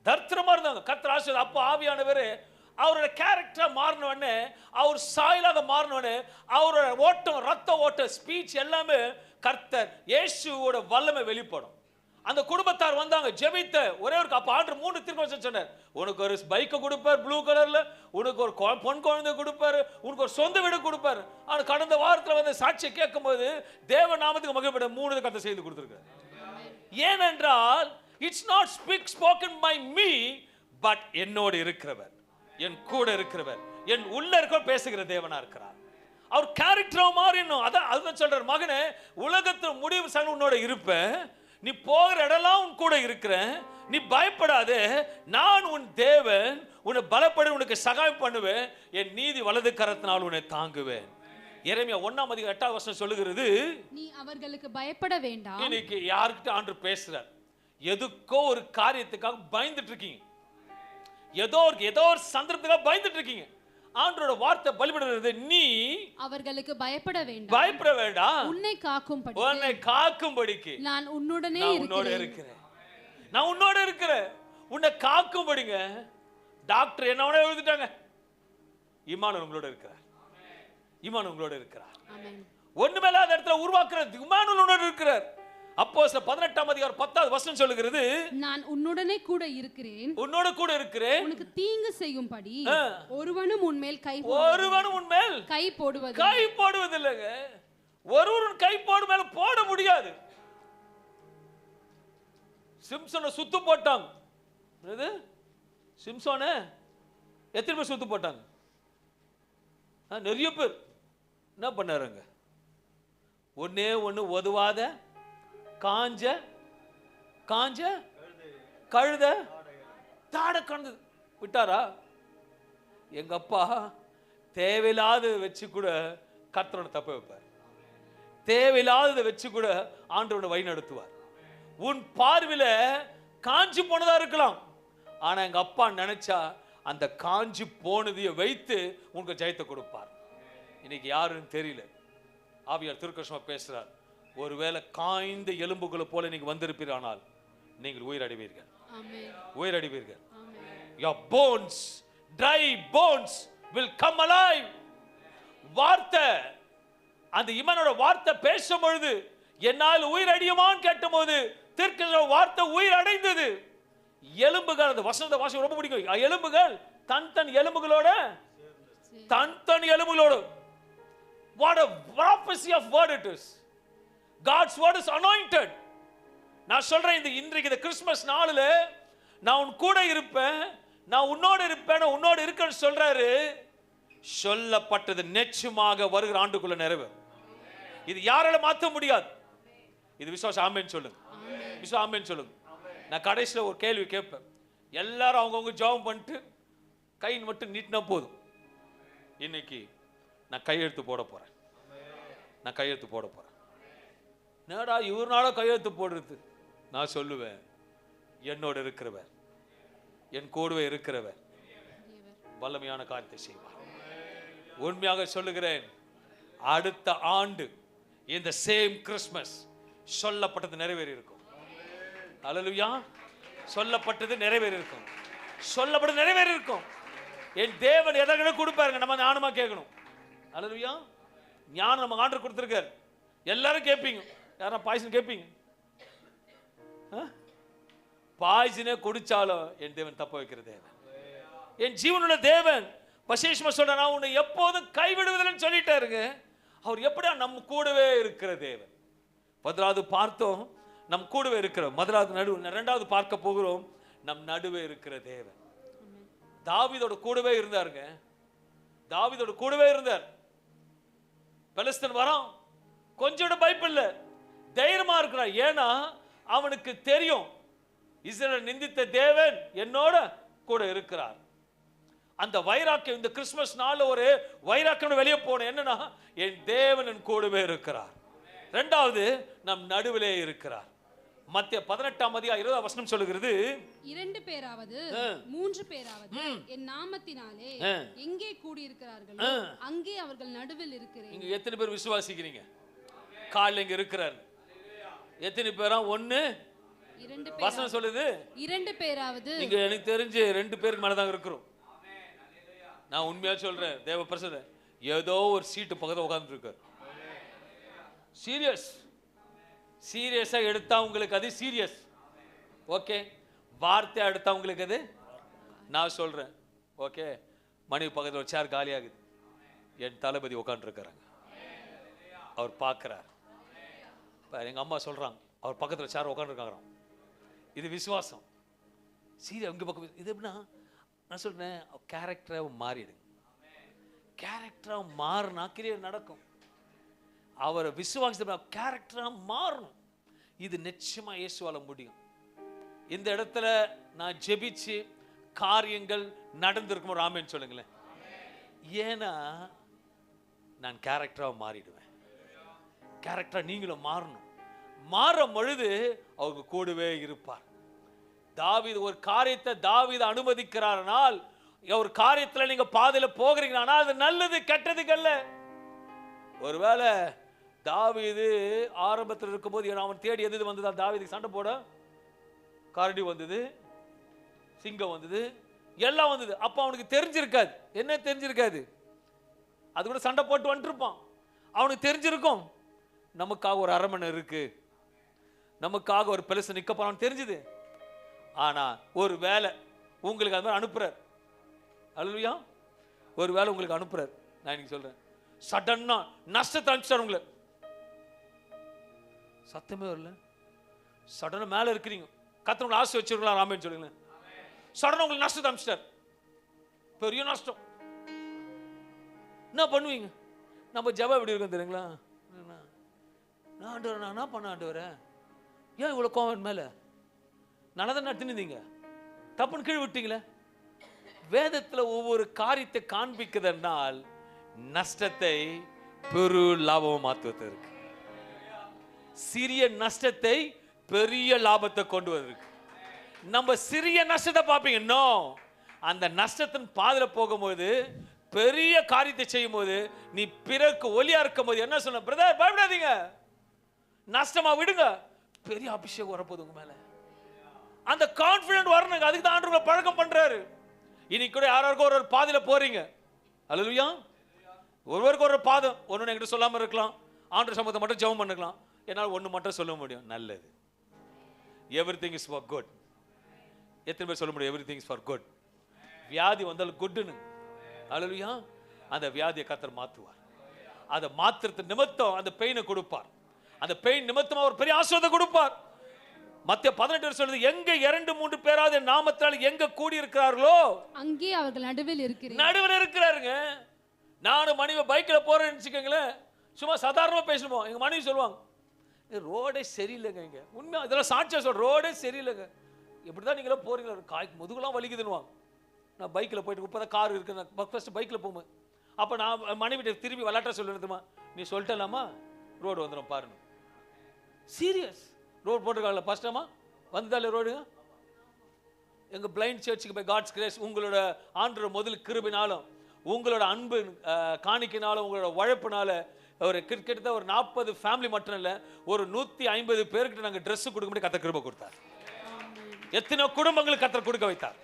தர்த்தரமா இருந்தாங்க. கர்த்தர் ஆசீர்வாதம். அப்போ ஆவியானவர் அவரோட கேரக்டரா மாறினோடனே, அவர் சாயலாக மாறினோடனே, அவரோட ஓட்டம், ரத்த ஓட்டம், ஸ்பீச் எல்லாமே கர்த்தர் இயேசுவோட வல்லமை வெளிப்படும். அந்த குடும்பத்தார் வந்தாங்க, ஜெபித்த ஒரே ஒரு அப்ப ஆண்டவர் 3 தீர்க்கதரிசனம் சொன்னார். உனக்கு ஒரு பைக்கை கொடுப்பார் ப்ளூ கலர்ல, உனக்கு ஒரு பொன் குழந்தை கொடுப்பாரு, உனக்கு ஒரு சொந்த வீடு கொடுப்பாரு. ஆனா கடந்த வாரத்துல வந்து சாட்சியை கேட்கும்போது தேவ நாமத்துக்கு மகிமைப்பட 3 கர்த்தர் செய்து கொடுத்திருக்கார். ஏனென்றால் it's not spoken by me, but என்னோடு இருக்கிறவர், என் கூட இருக்கிறவர், என் உள்ள இருக்க பேசுகிற தேவனா இருக்கிறார். அவர் கேரக்டரா மாறினோம். அதான் சொல்றார், மகனே உலகத்தில் முடிவு சங்க உன்னோட இருப்பேன், நீ போகிற இடம்லாம் உன் கூட இருக்கிறேன், நீ பயப்படாதே, நான் உன் தேவன், உன்னை பலப்பட உனக்கு சகாயம் பண்ணுவேன், என் நீதி வலது கரத்தினால் உன்னை தாங்குவேன். எரேமியா 1:8 சொல்லுகிறது, நீ அவர்களுக்கு பயப்பட வேண்டாம். இன்னைக்கு யார்கிட்ட ஆண்டவர் பேசுறார்? எதுக்கோ ஒரு காரியத்துக்காக பயந்துட்டு இருக்கீங்க, ஏதோ ஒரு சந்தர்ப்பத்துக்காக பயந்துட்டு இருக்கீங்க. ஆண்டவரோட வார்த்தை பலிபடுகிறது, நீ அவர்களுக்கு பயப்பட வேண்டாம், உன்னை காக்கும்படிக்கு நான் உன்னுடனே இருக்கிறேன். நான் உன்னோட இருக்கிறேன், உன்னை காக்கும்படிங்க. டாக்டர் என்னோட எழுதிட்டாங்க, இம்மானுவேல் உங்களோட இருக்கிறார், இம்மானுவேல் உங்களோட இருக்கிறார். ஒண்ணுமே இல்லாத இடத்துல உருவாக்குறது இம்மானுவேல் உன்னோட இருக்கிறார். அப்போஸ்தலர் 18:10 சொல்லுகிறது, நான் உன்னுடனே கூட இருக்கிறேன், உன்னோட கூட இருக்கிறேன், உனக்கு தீங்கு செய்யும்படி ஒருவனும் உன்மேல் கை போடுவதில்லைங்க. ஒருவரும் கை போடு மேல போட முடியாது. சிம்சோனை சுத்து போட்டாங்க. சிம்சோனை எத்தனை பேர் சுத்து போட்டாங்க? நிறைய பேர். என்ன பண்ணாருங்க? ஒன்னே ஒண்ணு உதவாத காஞ்ச கழுத தாட கண்டு விட்டாரா? எங்க அப்பா தேவையில்லாத வச்சு கூட கர்த்தரோட தப்ப வைப்பார், தேவையில்லாத வச்சு கூட ஆண்டவரோட வழி நடத்துவார். உன் பார்வையில காஞ்சி போனதா இருக்கலாம், ஆனா எங்க அப்பா நினைச்சா அந்த காஞ்சி போனதைய வைத்து உனக்கு ஜெயத்தை கொடுப்பார். இன்னைக்கு யாருன்னு தெரியல, ஆவியார் திருக்கஷ்மா பேசுறார். ஒருவேளை காய்ந்த எலும்புகளை போல நீங்க வந்திருப்பீரானால் நீங்கள் உயிரடைவீர்கள். உயிரடைவீர்கள். Your bones, dry bones will come alive. வார்த்தை, அந்த இமனோட வார்த்தை பேசும் பொழுது என்னால் உயிர் அடியுமான்னு கேட்டபோது திருக்கஷ்மா வார்த்தை உயிர் அடைந்தது. எலும்புகள், அந்த வசனத்தை வாசி ரொம்ப பிடிக்கும். எலும்புகள் தன் எலும்புகளோட தன் எலும்புகளோடு. What a prophecy of word it is. God's word is anointed. நான் சொல்றேன், இன்றைக்கு இந்த கிறிஸ்மஸ் நாளில் நான் உன் கூட இருப்பேன், நான் உன்னோடு இருப்பேன், உன்னோடு இருக்கேன்னு சொல்றாரு. சொல்லப்பட்டது நிச்சயமாக வருகிற ஆண்டுக்குள்ள நிறைவேறும். இது யாரால மாற்ற முடியாது. இது விசுவாசம். ஆமென் சொல்லுங்க. விசுவாசம். ஆமென் சொல்லுங்க. நான் கடைசியில் ஒரு கேள்வி கேட்பேன். எல்லாரும் அவங்கவுங்க ஜெபம் பண்ணிட்டு கை மட்டும் நீட்டினா போதும். இன்னைக்கு நான் கையெழுத்து போட போறேன். நான் கையெழுத்து போட போறேன். நேடா இவர்னால கையெழுத்து போடுறது? நான் சொல்லுவேன், என்னோடு இருக்கிறவர், என் கூடவே இருக்கிறவர் வல்லமையான காரியத்தை செய்வார். உண்மையாக சொல்லுகிறேன், அடுத்த ஆண்டு இந்த சேம் கிறிஸ்மஸ் சொல்லப்பட்டது நிறைவேறி இருக்கும். அல்லேலூயா. சொல்லப்பட்டது நிறைவேறி இருக்கும். சொல்லப்பட்டது நிறைவேறி இருக்கும். என் தேவன் எதை கொடுப்பாருங்க, நம்ம ஞானமா கேட்கணும். அல்லேலூயா. ஞானம் நம்ம ஆண்டவர் கொடுத்திருக்கார். எல்லாரும் கேட்பீங்க. யாரா பாய்சன் கேட்பீங்க? பாய்சனே குடிச்சாலும் என் தேவன் தப்ப வைக்கிற தேவன், என் ஜீவனுள்ள தேவன். விசேஷமா சொல்ற, நான் உன்னை எப்போதும் கைவிடுவதில்லைன்னு சொல்லிட்டாருங்க. அவர் எப்படியா நம்ம கூடவே இருக்கிற தேவன். முதலாவது பார்த்தோம், நம் கூடவே இருக்கிற. முதலாவது இரண்டாவது பார்க்க போகிறோம், நம் நடுவே இருக்கிற தேவன். தாவீதோட கூடவே இருந்தாருங்க. தாவீதோட கூடவே இருந்தார். பெலிஸ்தன் வரான், கொஞ்சம் பயப்பு இல்லை, தைரியமா இருக்கிறான். ஏன்னா அவனுக்கு தெரியும், இஸ்ரவேல் நிந்தித்த தேவன் என்னோட கூட இருக்கிறார். அந்த வைராக்கியம் இந்த கிறிஸ்துமஸ் நாள்ல ஒரு வைராக்கியம் வெளியே போன என்னன்னா, என் தேவன் என் கூடவே இருக்கிறார். இரண்டாவது, நம் நடுவிலே இருக்கிறார். மத்திய 18ஆம் அதிகாரம் 20ஆம் வசனம் சொல்லுகிறது, 2 பேராவது 3 பேராவது என் நாமத்தினாலே எங்கே கூடி இருக்கிறார்களோ அங்கே அவர்கள் நடுவில் இருக்கிறேன். இங்க எத்தனை பேர் விசுவாசிக்கிறீங்க கால் இங்க இருக்கிறார்? எத்தனை பேரா? 1 2 வசனம் சொல்லுது 2 பேராவது. இங்க எனக்கு தெரிஞ்சு 2 பேருக்கு மேல தான் இருக்கிறோம். நான் உண்மையா சொல்றேன், தேவ பிரசன்ன ஏதோ ஒரு சீட்டு பக்கத்துல உட்கார்ந்து இருக்கார். சீரியஸா எடுத்தா உங்களுக்கு அது சீரியஸ், ஓகே. வார்த்தை எடுத்தா உங்களுக்கு அது, நான் சொல்றேன், ஓகே. மணி பக்கத்தில் ஒரு சேர் காலி ஆகுது, என் தளபதி உட்காந்து இருக்கிறாங்க, அவர் பார்க்கிறார். எங்க அம்மா சொல்றாங்க, அவர் பக்கத்தில் சேர் உட்காந்துருக்காங்க. இது விசுவாசம். சீரியஸ். உங்க பக்கம் இது எப்படின்னா, நான் சொல்றேன், கேரக்டரை மாறிடுங்க. கேரக்டரா மாறினா கிரியை நடக்கும். அவரை விசுவாச கேரக்டரா மாறணும். இது நிச்சயமா இயேசுவால முடியும். இந்த இடத்துல நான் ஜெபிச்சு காரியங்கள் நடந்திருக்கும். ஒரு ஆமென் சொல்லுங்களேன். ஏன்னா நான் கேரக்டரா மாறிடுவேன். கேரக்டரா நீங்களும் மாறணும். மாறும் பொழுது அவங்க கூடவே இருப்பார். தாவீது ஒரு காரியத்தை தாவீது அனுமதிக்கிறார்னால், ஒரு காரியத்தில் நீங்க பாதையில போகிறீங்கன்னா அது நல்லது கெட்டதுக்கல்ல. ஒருவேளை தாவீது ஆரம்பத்தில் இருக்கும்போது அவன் தேடி எது வந்ததா? தாவீதுக்கு சண்டை போட கரடி வந்தது, சிங்கம் வந்தது, எல்லாம் வந்தது. அப்ப அவனுக்கு தெரிஞ்சிருக்காது. என்ன தெரிஞ்சிருக்காது? அது கூட சண்டை போட்டு வந்துருப்பான். அவனுக்கு தெரிஞ்சிருக்கும், நமக்காக ஒரு அரண்மனை இருக்கு, நமக்காக ஒரு பெருசு நிக்க போறான்னு தெரிஞ்சுது. ஆனா ஒரு வேலை உங்களுக்கு அது மாதிரி அனுப்புறார். அல்லேலூயா. ஒரு வேலை உங்களுக்கு அனுப்புறார். நான் இன்னைக்கு சொல்றேன், சடனா நஷ்டத்தை அனுப்பிச்சார். உங்களை சத்தமே வரல, சடனா மேல இருக்கிறீங்க, கர்த்தர் ஆசை வச்சிருக்கலாம், ஆமென் சொல்லுங்களேன். சடனா உங்களுக்கு நஷ்டத்தை அனுப்பிச்சிட்டார், பெரிய நஷ்டம். என்ன பண்ணுவீங்க? நம்ம ஜெபம் எப்படி இருக்கும் தெரியுங்களா? ஆண்டவரே, நான் என்ன பண்ண ஆண்டவரே, ஏன் இவ்வளவு கோவம் மேல? நல்லதான் நடத்தினீங்க, தப்புன்னு கீழ் விட்டீங்களே. வேதத்துல ஒவ்வொரு காரியத்தை காண்பிக்கிறதுனால் நஷ்டத்தை பெரு லாபம் மாற்றுவதற்கு, சிறிய நஷ்டத்தை பெரிய லாபத்தை கொண்டு வருவதற்கு. நம்ம சிறிய நஷ்டத்தை பார்ப்பீங்க, அந்த நஷ்டத்தின் பாதையில போகும்போது பெரிய காரியத்தை செய்யும் போது நீ பிறருக்கு ஒலியா இருக்கும் போது என்ன சொன்ன, பிரதர் பயப்படாதீங்க, நஷ்டமா விடுங்க, பெரிய அபிஷேகம் வரப்போகுது உங்க மேல. அந்த கான்பிடன்ட் வரணுங்க. அதுக்கு தான் ஆண்டவர் பழக்கம் பண்றாரு. இன்னைக்கு கூட யாராருக்கும் ஒரு பாதையில போறீங்க, அல்லேலூயா, ஒருவருக்கு ஒரு பாதம் ஒன்னு என்கிட்ட சொல்லாம இருக்கலாம், ஆண்டவர் சமூகத்தை மட்டும் ஜெபம் பண்ணிக்கலாம். என்னால் ஒன்று மட்டும் சொல்ல முடியும், நல்லது. Everything is for good. எத்தனை பேர் சொல்ல முடியும் எவ்ரிதிங் இஸ் ஃபார் குட்? வியாதி வந்தாலும் குட்னு, அல்லேலூயா. அந்த வியாதியை கர்த்தர் மாற்றுவார். அதை மாத்திரத்து நிமித்தம் அந்த பெயினை கொடுப்பார். அந்த பெயின் நிமித்தமா ஒரு பெரிய ஆசீர்வாதத்தை கொடுப்பார். மத்திய 18 சொல்லுது, எங்க 2-3 பேராவது நாமத்தால் எங்க கூடி இருக்கிறார்களோ அங்கே அவர்கள் நடுவில் இருக்கிறார். நடுவில் இருக்கிறாருங்க. நானும் மனைவி பைக்ல போறேன்னு வச்சுக்கோங்களேன், சும்மா சாதாரணமா பேசணுமோ, எங்க மனைவி சொல்லுவாங்க, ரோடே சரியில்லைங்க, இங்க உண்மையா இதெல்லாம் சாட்சியா சொல்ற, ரோடே சரியில்லைங்க, எப்படிதான் நீங்களாம் போறீங்களா, காய்க்கு முதுகுலாம் வலிக்குதுன்னுவாங்க. நான் பைக்ல போயிட்டு இப்பதான் கார் இருக்கு, நான் ஃபர்ஸ்ட் பைக்ல போகும்போது அப்ப நான் மனைவிட்ட திரும்பி விளையாட்ட சொல்லுமா, நீ சொல்லிட்டலாமா ரோடு வந்துடும் பாருங்க. சீரியஸ், ரோடு போட்டிருக்காங்களா ஃபர்ஸ்டமா வந்தாலே ரோடு. எங்க பிளைண்ட் சர்ச்சுக்கு பை காட்ஸ் கிரேஸ், உங்களோட ஆண்டவர் முதல் கிருபினாலும் உங்களோட அன்பு காணிக்கினாலும் உங்களோட உழைப்புனால ஒரு கிட்டத்தட்ட ஒரு 40 ஃபேமிலி மட்டும் இல்லை, ஒரு 150 பேருக்கு நாங்கள் ட்ரெஸ் கொடுக்க முடியும். கர்த்தர் கிருபை கொடுத்தார். எத்தனை குடும்பங்களுக்கு கர்த்தர் கொடுக்க வைத்தார்.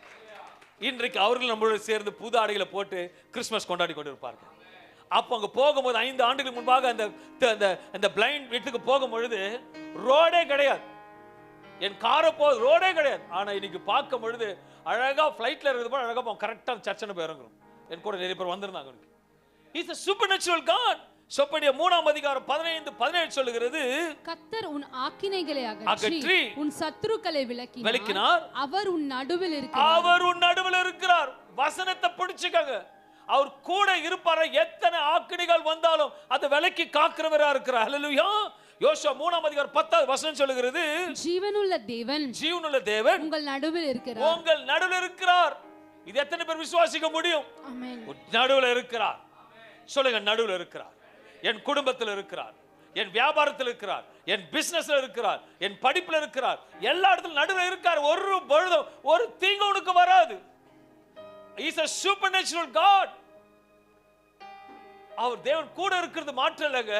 இன்றைக்கு அவர்கள் நம்மளோட சேர்ந்து புது ஆடைகளை போட்டு கிறிஸ்மஸ் கொண்டாடி கொண்டு இருப்பார்கள். அப்போ அங்கே போகும்போது 5 ஆண்டுகளுக்கு முன்பாக அந்த பிளைண்ட் வீட்டுக்கு போகும்பொழுது ரோடே கிடையாது, என் காரை ரோடே கிடையாது. ஆனால் இன்னைக்கு பார்க்கும் பொழுது அழகா ஃப்ளைட்ல இருக்கிறது போல அழகா கரெக்டாக சர்ச்சனை போய் இறங்குறோம். என் கூட நிறைய பேர் வந்திருந்தாங்க. Is a supernatural God. சொப்பனியா 3ஆம் அதிகாரம் 15-17 சொல்லுகிறது, கர்த்தர் உன் ஆக்கினைகளை அகற்றி உன் சத்துருக்களை விலக்கினார், அவர் உன் நடுவில் இருக்கிறார். அவர் உன் நடுவில் இருக்கிறார். வசனத்தை பிடிச்சுக்கங்க, அவர் கூட இருப்பார். எத்தனை ஆக்கினைகள் வந்தாலும் அதை விலக்கி காக்கிறவரா இருக்கிறார். ஹல்லேலூயா. யோசுவா 3ஆம் அதிகாரம் 10வது வசனம் சொல்லுகிறது, ஜீவனுள்ள தேவன் உங்கள் நடுவில் இருக்கிறார். உங்கள் நடுவில் இருக்கிறார். இது எத்தனை பேர் விசுவாசிக்க முடியும்? ஆமென். நடுவில் இருக்கிறார். சொல்லுங்க, நடுவில் இருக்கிறார். என் குடும்பத்தில் இருக்கிறார், என் வியாபாரத்தில் இருக்கிறார், என் பிசினஸ்ல இருக்கிறார், என் படிப்புல இருக்கிறார், எல்லா இடத்துல நடுவில் இருக்கார். ஒரு பொழுதும் ஒரு தீங்கு உனக்கு வராது. He is a supernatural God. அவர் தேவன் கூட இருக்கிறது மாற்றம் இல்லைங்க,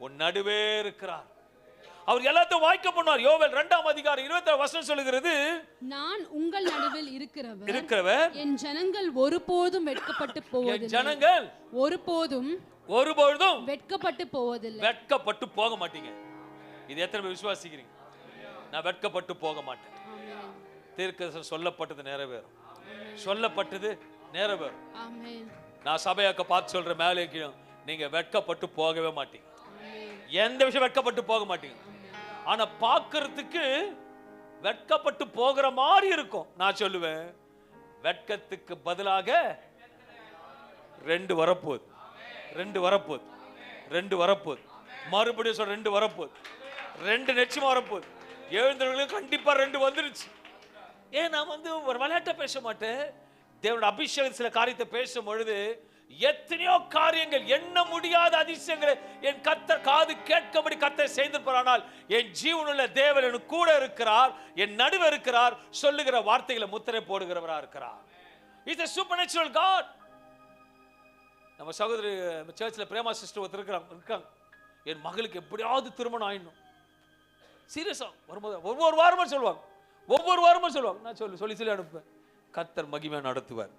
உன் நடுவே இருக்கிறார். அவர் எல்லாத்தையும் வாய்க்க பண்ணுவார். யோவேல் 2ஆம் அதிகாரம் 26 வசனம் சொல்லுகிறது, நான் உங்கள் நடுவில் இருக்கிறவர் என் ஜனங்கள் ஒருபோதும் வெட்கப்பட்டு போவதில்லை. என் ஜனங்கள் ஒருபோதும் வெட்கப்பட்டு போவதில்லை. வெட்கப்பட்டு போக மாட்டீங்க. இது எத்தனை பேர் விசுவாசிக்கிறீங்க? நான் வெட்கப்பட்டு போக மாட்டேன். தீர்க்கதரிசனம் சொல்லப்பட்டது நிறைவேறும், சொல்லப்பட்டது நிறைவேறும். ஆமென். நான் சபையாக்க பார்த்து சொல்ற மேலே கீழே, நீங்க வெட்கப்பட்டு போகவே மாட்டீங்க. எந்த விஷயம் வெட்கப்பட்டு போக மாட்டீங்க. ஆனா பார்க்கிறதுக்கு வெட்கப்பட்டு போகிற மாதிரி இருக்கும். நான் சொல்லுவேன், வெட்கத்துக்கு பதிலாக 2 வரப்போகுது, 2 வரப்போகுது, 2 வரப்போகுது. மறுபடியும் சொல்ற 2 வரப்போகுது, 2 நிச்சயமா வரப்போகுது. எழுந்தவர்களுக்கு கண்டிப்பா 2 வந்துருச்சு. ஏன் நான் ஒரு விளையாட்ட பேச மாட்டேன். தேவனோட அபிஷேகம் சில காரியத்தை பேசும் பொழுது எத்தனையோ காரியங்கள், எண்ண முடியாத அதிசயங்களை என் கர்த்தர் காது கேட்கும்படி கர்த்தர் செய்திருப்பார். என் ஜீவனுள்ள தேவன் என் கூட இருக்கிறார், என் நடுவே இருக்கிறார், சொல்லுகிற வார்த்தைகளை முத்திரை போடுகிறவரா இருக்கிறார். Is a supernatural God. நம்ம சகோதரி சர்ச்சில் பிரேமா சிஸ்டர் ஒருத்தர் இருக்காங்க. என் மகளுக்கு எப்படியாவது திருமணம் ஆயிடணும். சீரியஸா வரும்போது ஒவ்வொரு வாரமும் சொல்லுவாங்க. நான் சொல்லி அனுப்புவேன். கர்த்தர் மகிமை நடத்துவார்.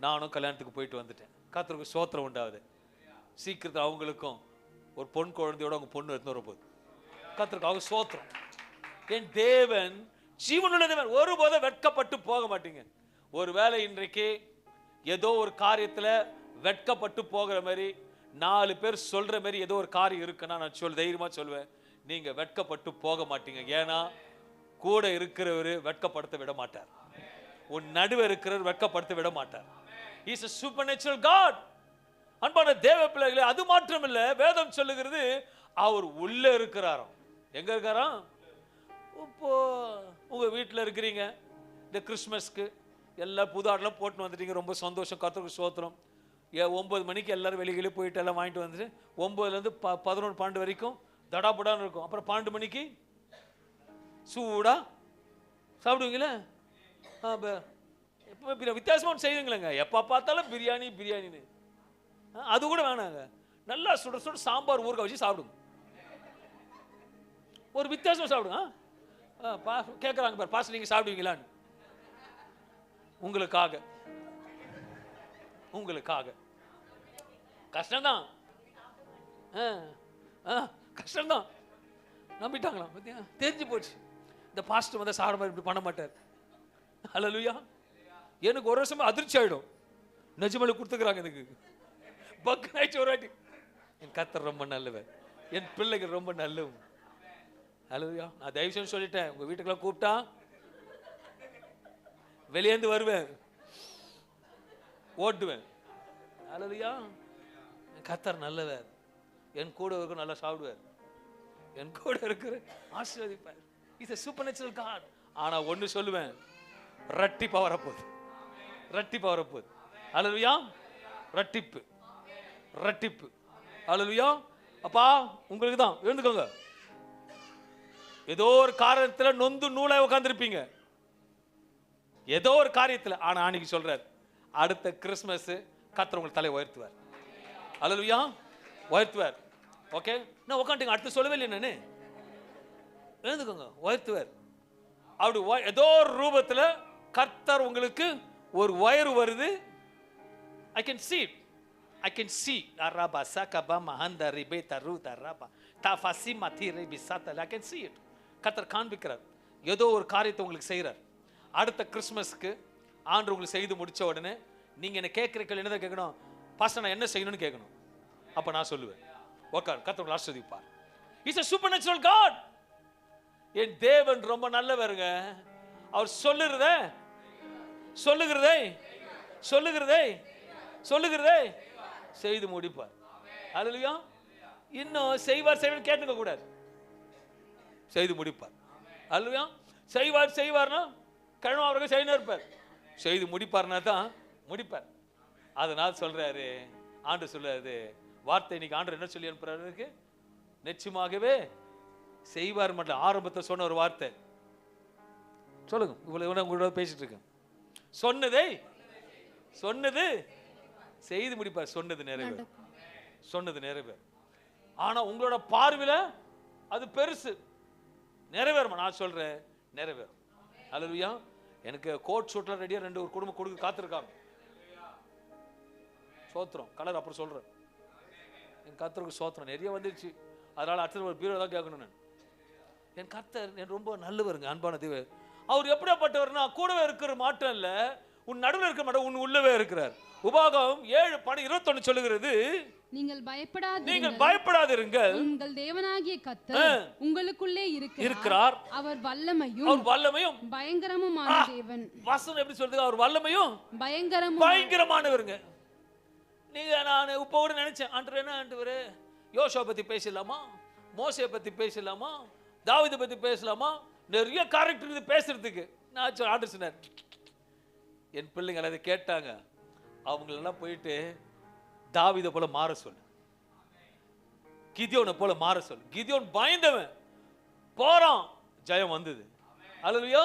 நானும் கல்யாணத்துக்கு போயிட்டு வந்துட்டேன். கர்த்தருக்கு ஸ்தோத்திரம் உண்டாகுது. சீக்கிரத்தில் அவங்களுக்கும் ஒரு பொன் குழந்தையோட அவங்க பொண்ணு எடுத்து வரப்போகுது. கர்த்தருக்கு அவங்க ஸ்தோத்திரம். என் தேவன் ஜீவனுள்ள தேவன், ஒருபோதும் வெட்கப்பட்டு போக மாட்டீங்க. ஒருவேளை இன்றைக்கு ஏதோ ஒரு காரியத்துல வெட்கப்பட்டு போகிற மாதிரி 4 பேர் சொல்ற மாதிரி ஏதோ ஒரு காரியம் இருக்குன்னா நான் தைரியமா சொல்லுவேன், நீங்க வெட்கப்பட்டு போக மாட்டீங்க. ஏன்னா கூட இருக்கிறவர் வெட்கப்படுத்த விட மாட்டார். உன் நடுவே இருக்கிறவர் வெட்கப்படுத்த விட மாட்டார். He is a supernatural God. அன்பான தேவ பிள்ளைகளே, அது மாத்திரம் இல்ல, வேதம் சொல்லுகிறது அவர் உள்ள இருக்கிறாராம். எங்க இருக்காராம்? இப்போ உங்க வீட்டில் இருக்கிறீங்க, இந்த கிறிஸ்மஸ்க்கு எல்லா புது ஆடெல்லாம் போட்டு வந்துட்டீங்க, ரொம்ப சந்தோஷம், கர்த்தருக்கு ஸ்தோத்திரம். 9 மணிக்கு எல்லாரும் வெளியிலே போயிட்டு எல்லாம் வாங்கிட்டு வந்துட்டு 9லேருந்து 11 12 வரைக்கும் தடாபடான்னு இருக்கும். அப்புறம் 12 மணிக்கு சூடா சாப்பிடுவீங்களே. எப்போ வித்தியாசமாக செய்வீங்களேங்க, எப்போ பார்த்தாலும் பிரியாணின்னு அது கூட வேணாங்க. நல்லா சுட சுட சாம்பார் ஊறுகாய் வச்சு சாப்பிடுங்க. ஒரு வித்தியாசம் சாப்பிடுங்க. கேட்குறாங்க பாரு, பாஸ் நீங்கள் சாப்பிடுவீங்களான்னு. உங்களுக்காக கஷ்டம்தான், கஷ்டம்தான். நம்பிட்டாங்களா? தெரிஞ்சு போச்சு, இந்த பாஸ்டர் வந்து சாப்பிட இப்படி பண்ண மாட்டார். ஹல்லேலூயா. எனக்கு ஒரு வருஷமா அதிர்ச்சி ஆயிடும். நிஜமாலே கொடுத்துக்கிறாங்க எனக்கு. பக்கனாச்சு ஒரு வாட்டி. என் கர்த்தர் ரொம்ப நல்லவர், என் பிள்ளைகள் ரொம்ப நல்லவங்க. ஹல்லேலூயா. நான் தயவு செஞ்சு சொல்லிட்டேன், உங்க வீட்டுக்கெல்லாம் கூப்பிட்டா வெளியேந்து வருவேன், ஓட்டுவேன். ஹல்லேலூயா. என் கர்த்தர் நல்லவர், என் கூட இருக்க நல்லா சாப்பிடுவார், என் கூட இருக்கிற ஆசீர்வதிப்பார். Is a supernatural God. ஆனா ஒன்னு சொல்லுவேன், ரட்டிப்பா வரப்போகுது, ரட்டிப்பா வரப்போகுது. ஹல்லேலூயா. ரட்டிப்பு, ரட்டிப்பு. ஹல்லேலூயா. அப்பா உங்களுக்கு தான், எழுந்துக்கோங்க. ஏதோ ஒரு காரியத்தில் நொந்து நூலாய் உட்கார்ந்திருப்பீங்க, ஏதோ ஒரு காரியத்தில். ஆனா அன்னைக்கு சொல்றார், அடுத்த கிறிஸ்மஸ் கர்த்தர் உங்களுக்கு தலை உயர்த்துவார். ஹல்லேலூயா. உயர்த்துவார். ஓகே, நான் உட்காந்துங்க, அடுத்து சொல்லவே இல்லை நானு. எழுந்துக்கோங்க, உயர்த்துவார். அப்படி ஏதோ ஒரு ரூபத்தில் கர்த்தர் உங்களுக்கு ஒரு உயர்வு வருது. I can see it. I can see. Araba sakaba mahanda ribe taru taraba tafasi matire bisata. I can see it. கர்த்தர் காண்பிக்கிறார், ஏதோ ஒரு காரியத்தை உங்களுக்கு செய்கிறார். அடுத்த கிறிஸ்மஸ்க்கு ஆண்டு உங்களுக்கு செய்து முடிச்ச உடனே நீங்க என்ன கேட்குற கேள்வி என்னதான் கேட்கணும்? பாஸ்டர் நான் என்ன செய்யணும்னு கேட்கணும். அப்ப நான் சொல்லுவேன், உட்கார், கர்த்தர் உங்களை ஆசீர்வதிப்பார். Is a supernatural God. என் தேவன் ரொம்ப நல்லவருங்க. அவர் சொல்லுகிறதே செய்து முடிப்பார். ஹல்லேலூயா. இன்னும் செய்வார் கேட்டுக்க கூடாது, செய்து முடிப்பார். ஹல்லேலூயா. செய்வார்னா கிழமை அவர்கள் செய்யணும் இருப்பார், செய்து முடிப்பார்னா தான் முடிப்பார். அதனால் சொல்றாரு, ஆண்டு சொல்றாரு வார்த்தை. இன்னைக்கு ஆண்டு என்ன சொல்லி அனுப்புறாரு? நிச்சயமாகவே செய்வார் மட்டும். ஆரம்பத்தை சொன்ன ஒரு வார்த்தை சொல்லுங்க. இவ்வளவு உங்களோட பேசிட்டு இருக்கேன். சொன்னது செய்து முடிப்பார். சொன்னது நிறைவேறும். ஆனா உங்களோட பார்வையில அது பெருசு, நிறைவேறும். நான் சொல்றேன் நிறைவேறும். ஹல்லேலூயா. எனக்கு கோட் சூட்ல ரெடியா ஒரு குடும்பம் கொடுக்க காத்திருக்காங்க. சோத்திரம் கலர் அப்புறம் சொல்றேன். என் கர்த்தருக்கு சோத்திரம் நிறைய வந்துருச்சு. அதனால அடுத்த ஒரு பீரோ தான் கேட்கணும். நான் என் கர்த்தர் என் ரொம்ப நல்லவருங்க, அன்பான தேவன். அவர் எப்படிப்பட்டவர்னா கூடவே இருக்கிற மாற்றம் இல்ல, உன் நடுவில் இருக்க மாட்டோம், உன் உள்ளவே இருக்கிறார். உபாகமம் 7:21 சொல்லுகிறது, நீங்கள் பயப்படாதிருங்கள், உங்கள் தேவனாகிய கர்த்தர் உங்களுக்குள்ளே இருக்கிறார். அவர் வல்லமையும் பயங்கரமுமான தேவன். வசனம் எப்படி சொல்றது? அவர் வல்லமையும் பயங்கரமானவருங்க. நீங்க நான் இப்ப கூட நினைச்சேன், ஆண்டவரே என்ன ஆண்டவரே, யோசுவா பத்தி பேசலாமா, மோசே பத்தி பேசலாமா, தாவீதை பத்தி பேசலாமா, நிறைய கேரக்டர் இது பேசுறதுக்கு. நான் ஆண்டவர் சொன்னார், என் பிள்ளைங்க அதை கேட்டாங்க, அவங்களெல்லாம் போயிட்டு தாவீதை போல மாற சொல்லு, கிதியோனை போல மாற சொல்லு. கிதியோன் பயந்தவன், போறான், ஜெயம் வந்தது. ஹல்லேலூயா.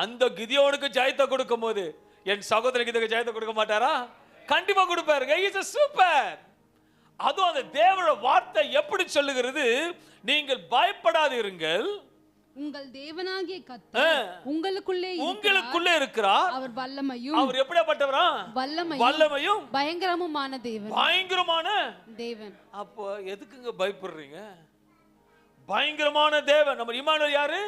அந்த கிதியோனுக்கு ஜெயத்தை கொடுக்கும் போது என் சகோதரனுக்கு இதுக்கு ஜெயத்தை கொடுக்க மாட்டாரா? கண்டிப்பா கொடுப்பாருங்க. Is a super. அதுவும் அந்த தேவனுடைய வார்த்தை எப்படி சொல்லுகிறது? நீங்கள் பயப்படாதிருங்கள், உங்கள் தேவனாகிய கர்த்தர் உங்களுக்குள்ளே இருக்கிறார். அவர் வல்லமையும், அவர் எப்படிப்பட்டவரா? வல்லமையும் பயங்கரமுமான தேவன். அப்போ எதுக்குங்க பயப்படுறீங்க? பயங்கரமான தேவன் நம்ம இம்மானுவேல் யாரு?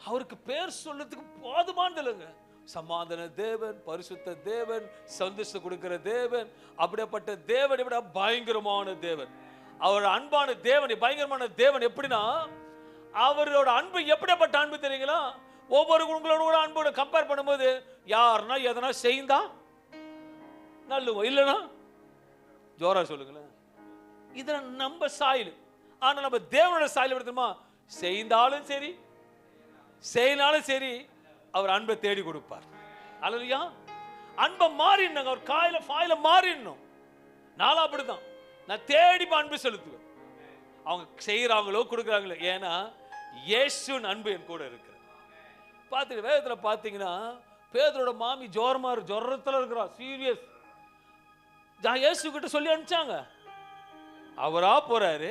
அவருக்கு பேர் சொல்றதுக்கு போதுமானது இல்லைங்க. சமாதான தேவன், பரிசுத்த தேவன், சந்தோஷம் கொடுக்கிற தேவன். அப்படிப்பட்ட தேவன் விட பயங்கரமான தேவன். அவர் அன்பான தேவன், பயங்கரமான தேவன். எப்படின்னா அவரோட அன்பு எப்படிப்பட்ட அன்பு தெரியுங்களா? ஒவ்வொரு உங்களோட அன்போட கம்பேர் பண்ணும்போது யாருன்னா எதனா செய்தா நல்லவோ, இல்லைன்னா ஜோரா சொல்லுங்களேன். இதெல்லாம் நம்ம சாயல். ஆனா நம்ம தேவனோட சாயல் எடுத்துமா, செய்தாலும் சரி செய்யனாலும் சரி அவர் அன்பை தேடி கொடுப்பார். அல்லேலூயா. அன்பை மாறிடணும், அவர் ஃபாயில மாறிடணும். நானும் அப்படிதான், நான் தேடி அன்பு செலுத்துவேன். அவங்க செய்யறாங்களோ கொடுக்குறாங்களோ, ஏன்னா இயேசுவின் அன்பு என் கூட இருக்கு. பார்த்துட்டு வேதத்தில் பார்த்தீங்கன்னா பேதுரோட மாமி ஜோரத்துல இருக்கிறா, சீரியஸ். இயேசு கிட்ட சொல்லி அனுப்பிச்சாங்க. அவரா போறாரு,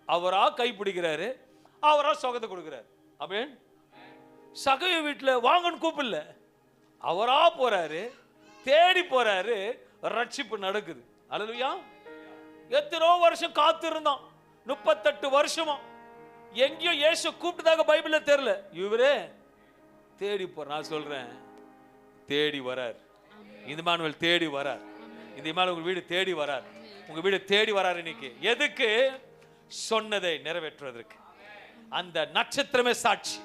அவரா கைப்பிடிக்கிறாரு, அவரா சுகத்தை கொடுக்கிறாரு. அப்படின் சகை வீட்டில் வாங்கன்னு கூப்பிடல, அவரா போறாரு, தேடி போறாரு, ரட்சிப்பு நடக்குது. அல்லேலூயா. எத்தனோ வருஷம் காத்திருந்தோம், 38 வருஷமா எங்கேயும் இயேசு கூப்பிட்டதாக பைபிள்ல தெரியல. இவரே தேடி போற. நான் சொல்றேன், தேடி வரார். இந்த இம்மானுவேல் தேடி வரார். இந்த இம்மானுவேல் உங்க வீடு தேடி வரார். உங்க வீடு தேடி வரார். இன்னைக்கு எதுக்கு? சொன்னதை நிறைவேற்றுவதற்கு. அந்த நட்சத்திரமே சாட்சி.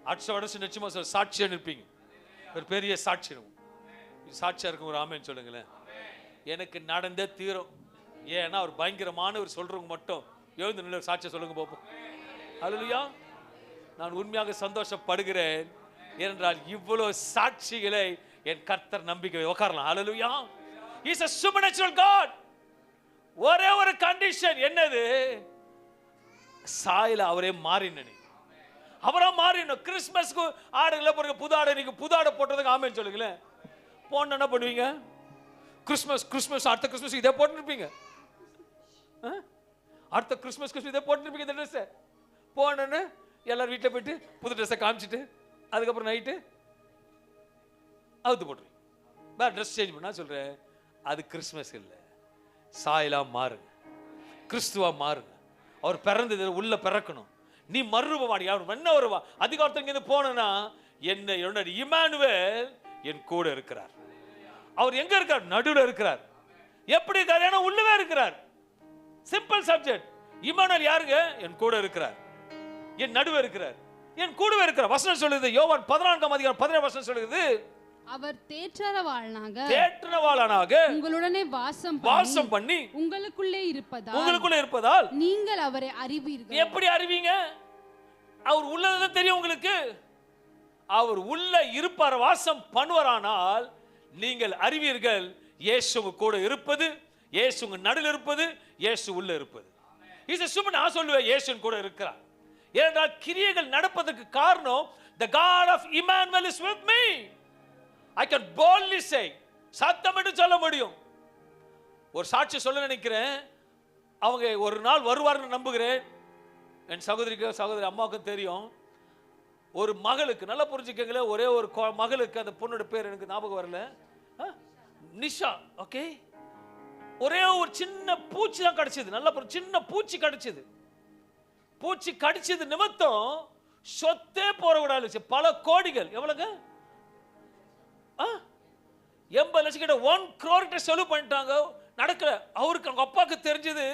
அடுத்த வருஷம் நிச்சயமா சாட்சியா நிற்பீங்க. ஒரு பெரிய சாட்சி. சாட்சியா இருக்கும். ஒரு ஆமேன்னு சொல்லுங்களேன். எனக்கு நடந்தே தீரும். ஏன்னா அவர் பயங்கரமானவர் சொல்றவங்க மட்டும் எழுந்து நின்று சாட்சியை சொல்லுங்க பார்ப்போம். அல்லேலூயா. நான் உண்மையாக சந்தோஷப்படுகிறேன். ஏனென்றால் இவ்வளவு சாட்சிகளை என் கர்த்தர் நம்பிக்கை. உட்காரலாம். அல்லேலூயா. He is a supernatural God. ஒரே ஒரு கண்டிஷன் என்னது? சாயில அவரே மாறினனே, அவரா மாறினோம். கிறிஸ்மஸ்க்கு ஆடுகளை போடுங்க, புது ஆடை. நீங்க புது ஆடை போட்டதுக்கு ஆமேன்னு சொல்லுங்களேன். போன என்ன பண்ணுவீங்க? கிறிஸ்மஸ் அடுத்த கிறிஸ்மஸ் இதே போட்டுருப்பீங்க. அடுத்த கிறிஸ்மஸ் இதே போட்டுருப்பீங்க. இந்த ட்ரெஸ் போனோன்னு எல்லாரும் வீட்டில் போயிட்டு புது ட்ரெஸ்ஸை காமிச்சிட்டு அதுக்கப்புறம் நைட்டு அவுத்து போட்டுருவீங்க. வேற ட்ரெஸ் சேஞ்ச் பண்ணா சொல்றேன். அது கிறிஸ்மஸ் இல்லை. சாயலா மாறுங்க, கிறிஸ்துவா மாறுங்க. அவர் பிறந்தது உள்ள பிறக்கணும். நீ மறுரூபமாடி. அவர் என்ன வருவா அதிகாரத்துக்கு போனா என்ன? இம்மானுவேல் என் கூட இருக்கிறார். அவர் எங்க இருக்கார்? நடுவில் இருக்கிறார். எப்படி இருக்கார்? ஏன்னா உள்ளவே இருக்கிறார். Simple subject. இம்மானுவேல் யாருங்க? என் கூட இருக்கிறார், என் நடுவே இருக்கிறார், என் கூடவே இருக்கிறார். வசனம் சொல்லுது, யோவான் 14ஆம் அதிகாரம் 17 வசனம் சொல்லுது, அவர் தேற்றரவாளனாக உங்களுடனே வாசம் பண்ணி உங்களுக்குள்ளே இருப்பதால் நீங்கள் அவரை அறிவீர்கள். எப்படி அறிவீங்க? அவர் உள்ளதான் தெரியும் உங்களுக்கு. அவர் உள்ள இருப்பார், வாசம் பண்ணுவாரானால் நீங்கள் அறிவீர்கள். இயேசு உங்க கூட இருப்பது, இயேசு உங்க நடுவில் இருப்பது, இயேசு உள்ள இருப்பது. நான் சொல்லுவேன், இயேசு கூட இருக்கிறார். ஏனென்றால் கிரியைகள் நடப்பதற்கு காரணம், the God of Emmanuel is with me. I can boldly say, சத்தமிட்டு சொல்ல முடியும். ஒரு சாட்சி சொல்ல நினைக்கிறேன். அவங்க ஒரு நாள் வருவார்னு நம்புகிறேன். என் சகோதரி அம்மாவுக்கும் தெரியும். ஒரு மகளுக்கு, நல்லா புரிஞ்சுக்கங்களே, ஒரே ஒரு மகளுக்கு, அந்த பொண்ணோட பேர் எனக்கு ஞாபகம் வரல, நிஷா. ஓகே, ஒரே ஒரு சின்ன பூச்சி தான் கிடைச்சது. நல்லா சின்ன பூச்சி கிடைச்சது. பூச்சி கடிச்சது நிமித்தம் சொத்தே போற விடாது. பல கோடிகள், எவ்வளவுங்க? 80 லட்சம் கிட்ட, 1 crore கிட்ட செலவு பண்ணிட்டாங்க. நடக்கல. அவருக்கு அவங்க அப்பாவுக்கு தெரிஞ்சது.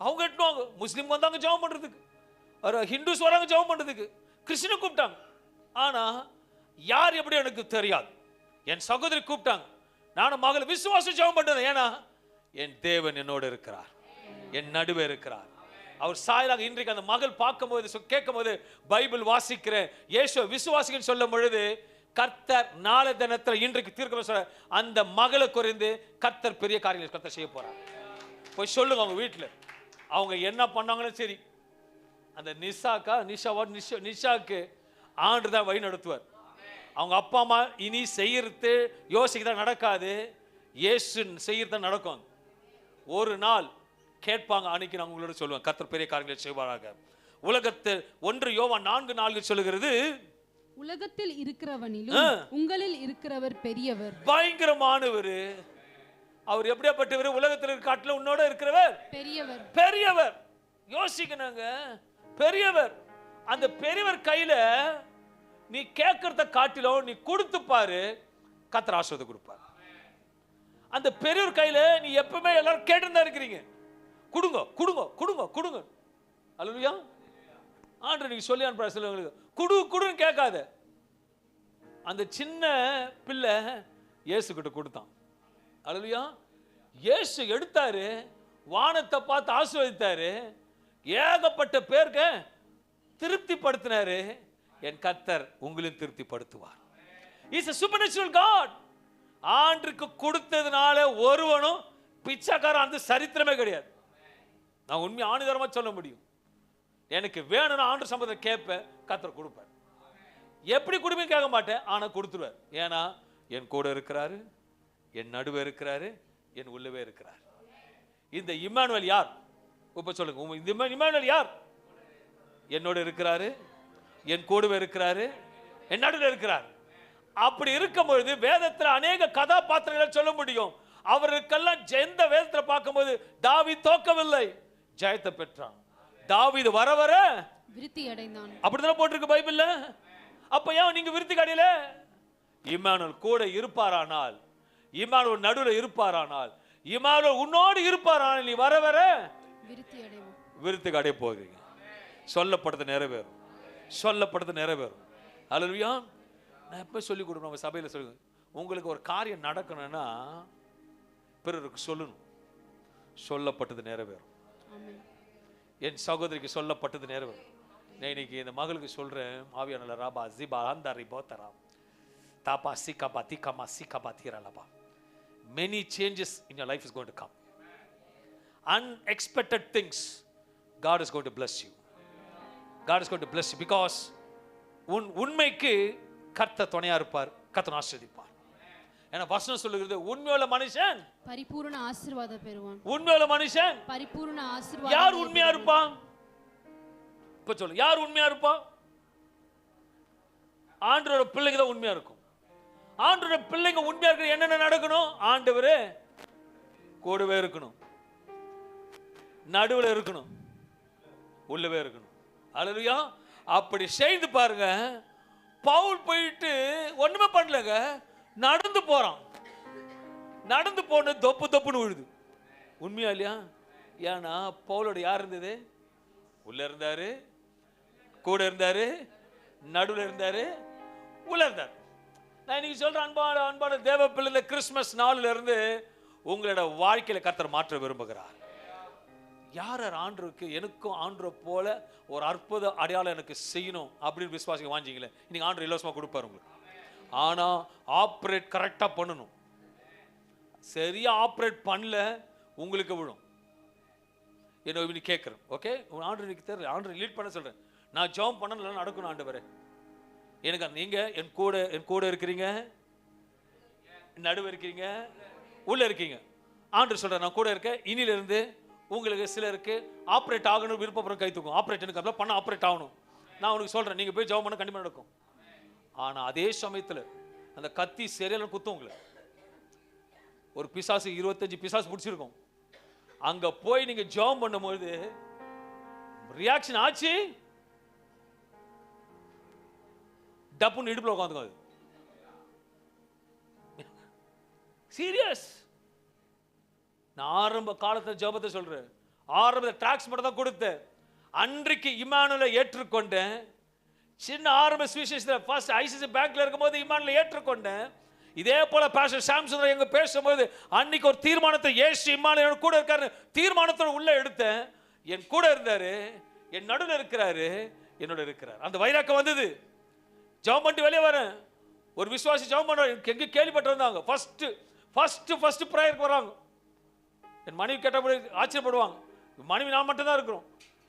அவங்க எட்டுவாங்க, முஸ்லீம் வந்தாங்க ஜெபம் பண்றதுக்கு, ஹிந்துஸ் வராங்க ஜெபம் பண்றதுக்கு, கிறிஸ்டியனை கூப்பிட்டாங்க. ஆனா யார் எப்படி எனக்கு தெரியாது. என் சகோதரி கூப்பிட்டாங்க. நானும் மகளை விசுவாசம் ஜெபம் பண்ணேன். ஏன்னா என் தேவன் என்னோடு இருக்கிறார், என் நடுவே இருக்கிறார். அவர் சாயலாக இன்றைக்கு அந்த மகள் பார்க்கும்போது கேட்கும்போது பைபிள் வாசிக்கிறேன், இயேசுவை விசுவாசின்னு சொல்லும் பொழுது கர்த்தர் நாளை தினத்தில் இன்றைக்கு தீர்க்க அந்த மகளை குறைந்து கர்த்தர் பெரிய காரியங்களை கர்த்தர் செய்ய போறார். போய் சொல்லுங்க அவங்க வீட்டில். அவங்க என்ன பண்ணாங்கன்னு சரி, அந்த நிஷாக்கு ஆண்டு தான் வழி நடத்துவார். அவங்க அப்பா அம்மா இனி செய்யறது யோசிக்கதான் நடக்காது, இயேசு செய்யறது நடக்கும். ஒரு நாள் கேட்பாங்க. அன்னைக்கு நான் உங்களோட சொல்லுவேன், கர்த்தர் பெரிய காரியங்களை செய்வாராக. உலகத்தில் 1 யோவான் 4:4 சொல்லுகிறது, உலகத்தில் இருக்கிறவனிலும் உங்களில் இருக்கிறவர் பெரியவர். பயங்கரமானவர். அவர் எப்படியாப்பட்டவர்? உலகத்தில் இருக்க காட்டில உன்னோட இருக்கிறவர் பெரியவர். யோசிக்கணுங்க, பெரியவர். அந்த பெரியவர் கையில நீ கேட்கறத காட்டிலும் நீ கொடுத்து பாரு, கர்த்தர் ஆசீர்வாதம் கொடுப்பார். அந்த பெரியவர் கையில நீ எப்பவுமே எல்லாரும் கேட்டுதான் இருக்கிறீங்க, கொடுங்க கொடுங்க கொடுங்க கொடுங்க. அல்லேலூயா. ஆண்டவர் நீங்க சொல்லி அனுப்புற சிலவங்களுக்கு குடுன்னு கேட்காத. அந்த சின்ன பிள்ளை இயேசு கிட்ட கொடுத்தான். அல்லேலூயா. இயேசு எடுத்தாரு, வானத்தை பார்த்து ஆசீர்வதித்தாரு, ஏகப்பட்ட பேருக்கு திருப்திப்படுத்தினாரு. என் கர்த்தர் உங்களையும் திருப்திப்படுத்துவார். Is a supernatural God. ஆண்டுக்கு கொடுத்ததுனால ஒருவனும் பிச்சைக்காரன் அந்த சரித்திரமே கிடையாது. நான் உண்மை ஆணிதரமா சொல்ல முடியும். எனக்கு வேணும்னு ஆண்டு சம்பந்தம் கேட்பேன், கர்த்தர் கொடுப்பார். எப்படி கொடுப்பேன் கேட்க மாட்டேன், ஆனா கொடுத்துருவார். ஏன்னா என் கூட இருக்கிறாரு, என் நடுவே இருக்கிறாரு, என் உள்ளவே இருக்கிறார். இந்த இம்மானுவேல் யார்? இப்ப சொல்லுங்க, இந்த இம்மானுவேல் யார்? என்னோட இருக்கிறாரு, என் கூடவே இருக்கிறாரு, என் நடுவில் இருக்கிறார். அப்படி இருக்கும் பொழுது வேதத்துல அநேக கதாபாத்திரங்களை சொல்ல முடியும். அவருக்கெல்லாம் எந்த வேதத்துல பார்க்கும்போது தாவீது தோக்கவில்லை, ஜெயத்தை பெற்றான். தாவீது வர வர விருத்தி அடைந்தான். அப்படிதான் போட்டிருக்கு பைபிள்ல. அப்ப ஏன் நீங்க விருத்தி அடையல? இம்மானுவேல் கூட இருப்பாரானால், இம்மானுவேல் நடுவில் இருப்பாரானால், இம்மானுவேல் உன்னோடு இருப்பாரானால் நீ வர வர விருத்தி அடைய போகிறீங்க. சொல்லப்பட்டது நிறைவேறும், சொல்லப்பட்டது நிறைவேறும். அல்லேலூயா. நான் எப்ப சொல்லி கொடுக்கணும், நம்ம சபையில சொல்லுங்க, உங்களுக்கு ஒரு காரியம் நடக்கணும்னா பிறருக்கு சொல்லணும். சொல்லப்பட்டது நிறைவேறும். என் சகோதரிக்கு சொல்லப்பட்டது நிறைவேறும். நான் இன்னைக்கு இந்த மகளுக்கு சொல்றேன், ஆவியானவரே Rafah ஜிபா Andhari போத்தரா dhaba சிகபா திகமா சிகபா தீரலபா. Many changes in your life is going to come. Unexpected things, God is going to bless you. God is going to bless you because உண்மைக்கு கர்த்தர் துணையா இருப்பார், கர்த்தர் ஆசீர்வதிப்பார். ஏன்னா வசனம் சொல்லுகிறது, உண்மையுள்ள மனுஷன் பரிபூரண ஆசீர்வாதம் பெறுவான். உண்மையுள்ள மனுஷன் பரிபூரண ஆசீர்வாதம். யார் உண்மையா இருப்பான்? இப்ப சொல்லு, யார் உண்மையா இருப்பான்? ஆண்டவரோட பிள்ளைங்க தான் உண்மையா இருக்கும். ஆண்டவரோட பிள்ளைங்க உண்மையா இருக்க என்னென்ன நடக்கணும்? ஆண்டவரே கூடவே இருக்கணும், நடுவில் இருக்கணும், உள்ளவே இருக்கணும். அல்லேலூயா. அப்படி செய்து பாருங்க. பவுல் போயிட்டு ஒண்ணுமே பண்ணலங்க, நடந்து போறான். நடந்து போன தொப்பு தொப்புன்னு விழுது. உண்மையா இல்லையா? ஏன்னா பவுலோட யார் இருந்தது? உள்ள இருந்தாரு, கூட இருந்தாரு, நடுவில் இருந்தாரு, உள்ள இருந்தார். நான் இன்னைக்கு சொல்றேன், அன்பான தேவ பிள்ளை, கிறிஸ்துமஸ் நாளில இருந்து உங்களோட வாழ்க்கையில கர்த்தர் மாற்ற விரும்புகிறார். யார் ஆண்டவருக்கு எனக்கும் ஆண்டவரை போல ஒரு அற்புத அடையாளம் எனக்கு செய்யணும் அப்படின்னு விசுவாசிக்க வாஞ்சிங்களே, இன்னைக்கு ஆண்டவர் இலவசமா கொடுப்பாரு உங்களுக்கு. ஆனா ஆப்ரேட் கரெக்டா பண்ணணும். சரியா ஆப்ரேட் பண்ணல உங்களுக்கு விழும். என்ன கேட்கிறேன், ஓகே? ஆண்டவருக்கு தெரியல, ஆண்டவர் லீட் பண்ண சொல்றேன். நான் ஜெபம் பண்ணல நடக்கணும். ஆண்டவரே எனக்கு நீங்க என் கூட இருக்கிறீங்க, நடுவே இருக்கிறீங்க, உள்ள இருக்கீங்க. ஆண்டவர் சொல்றேன், நான் கூட இருக்கேன். இனில இருந்து உங்களுக்கு சிலருக்கு ஆப்ரேட் ஆகணும் விருப்பப்படுற கை தூக்கும். ஆப்ரேட் எனக்கு பண்ண ஆப்ரேட் ஆகணும். நான் உங்களுக்கு சொல்றேன், நீங்க போய் ஜெபம் பண்ண கண்டிப்பா நடக்கும். ஆனா அதே சமயத்துல அந்த கத்தி சரியான குத்தும் உங்களை. ஒரு பிசாசு 25 பிசாசு பிடிச்சிருக்கும். அங்க போய் நீங்க ஜெபம் பண்ணும்போது ரியாக்ஷன் ஆச்சு, டப்புன்னு இடுப்புல உட்காந்துக்கும். சீரியஸ். நான் ஆரம்ப காலத்துல ஜெபத்தை சொல்றேன். ஆரம்ப டாக்ஸ் மட்டும் தான் கொடுத்தேன். அன்றைக்கு இம்மானுவேலை ஏற்றுக்கொண்டேன். சின்ன ஆரம்ப சுவிசேஷத்துல ஃபர்ஸ்ட் ஐசிசி பேங்க்ல இருக்கும்போது இம்மானுவேலை ஏற்றுக்கொண்டேன். இதே போல பாஸ்டர் சாம்சன் எங்க பேசும்போது அன்னைக்கு ஒரு தீர்மானத்தை, இயேசு இம்மானுவேல் கூட இருக்காரு தீர்மானத்தோட உள்ள எடுத்தேன். என் கூட இருந்தாரு, என் நடுவில் இருக்கிறாரு, என்னோட இருக்கிறார். அந்த வைராக்கம் வந்தது. ஜெபம் பண்ணிட்டு வெளியே வரேன். ஒரு விசுவாசி ஜெபம் பண்றாங்க, எங்க கேள்விப்பட்டு வந்தாங்க. ஃபர்ஸ்ட் பிரேயருக்கு வராங்க. என் மனைவி கேட்டபடி ஆச்சரியப்படுவாங்க. மனைவி நான் மட்டும் தான் இருக்கிறோம்.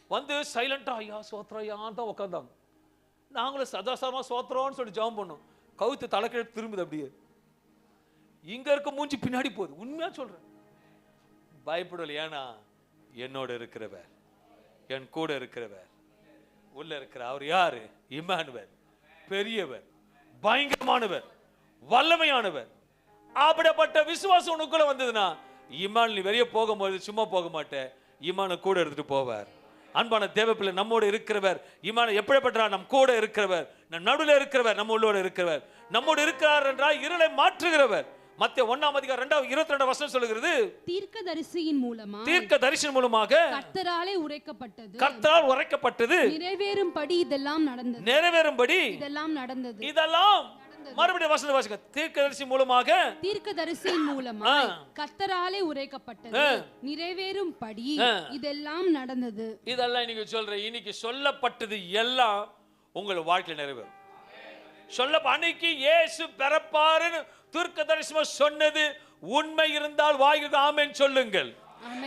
வந்து சைலண்டா ஐயா சோத்திரம் ஐயா தான் உட்காந்தாங்க. நாங்களும் சதாசாரமா சோத்திரம்னு சொல்லி ஜெபம் பண்ணோம். கவுத்து தலைக்கீழ திரும்புது. அப்படியே இங்க இருக்க மூஞ்சி பின்னாடி போகுது. உண்மையா சொல்றேன், பயப்படல. ஏன்னா என்னோட இருக்கிறவர், என் கூட இருக்கிறவர், உள்ள இருக்கிற அவர் யாரு? இம்மானுவேல். பெரியவர், பயங்கரமானவர், வல்லமையானவர். அப்படிப்பட்ட விசுவாசம் உனக்குள்ள வந்ததுன்னா இம்மானுவேல் நீ வெளியே போகும்போது சும்மா போக மாட்டேன், இம்மானுவேல் கூட எடுத்துட்டு போவார். அன்பான தேவப்பிள்ளை, நம்மோடு இருக்கிறவர் இம்மானுவேல் எப்படிப்பட்டா? நம் கூட இருக்கிறவர், நம் நடுவில் இருக்கிறவர், நம்ம உள்ளோட இருக்கிறவர். நம்மோடு இருக்கிறார் என்றால் இருளை மாற்றுகிறவர். மத்திய 1:22 சொல்லுகிறது, தீர்க்கதரிசியின் மூலமாக கர்த்தராலே உரைக்கப்பட்டது, கர்த்தரால் உரைக்கப்பட்டது நிறைவேறும்படி இதெல்லாம் நடந்தது. நிறைவேறும்படி இதெல்லாம் நடந்தது. இதெல்லாம் மறுபடியும் வசனத்தை வாசிங்க. தீர்க்கதரிசியின் மூலமாக கர்த்தராலே உரைக்கப்பட்டது, நிறைவேறும்படி இதெல்லாம் நடந்தது. இதெல்லாம் இன்னைக்கு சொல்றேன். இன்னைக்கு சொல்லப்பட்டது எல்லாம் உங்கள் வாழ்க்கையில் நிறைவேறும். அன்னைக்கு இயேசு பிறப்பாருன்னு தீர்க்கதரிசி சொன்னது உண்மை இருந்தால் வாய்க்கு ஆமென் சொல்லுங்கள்.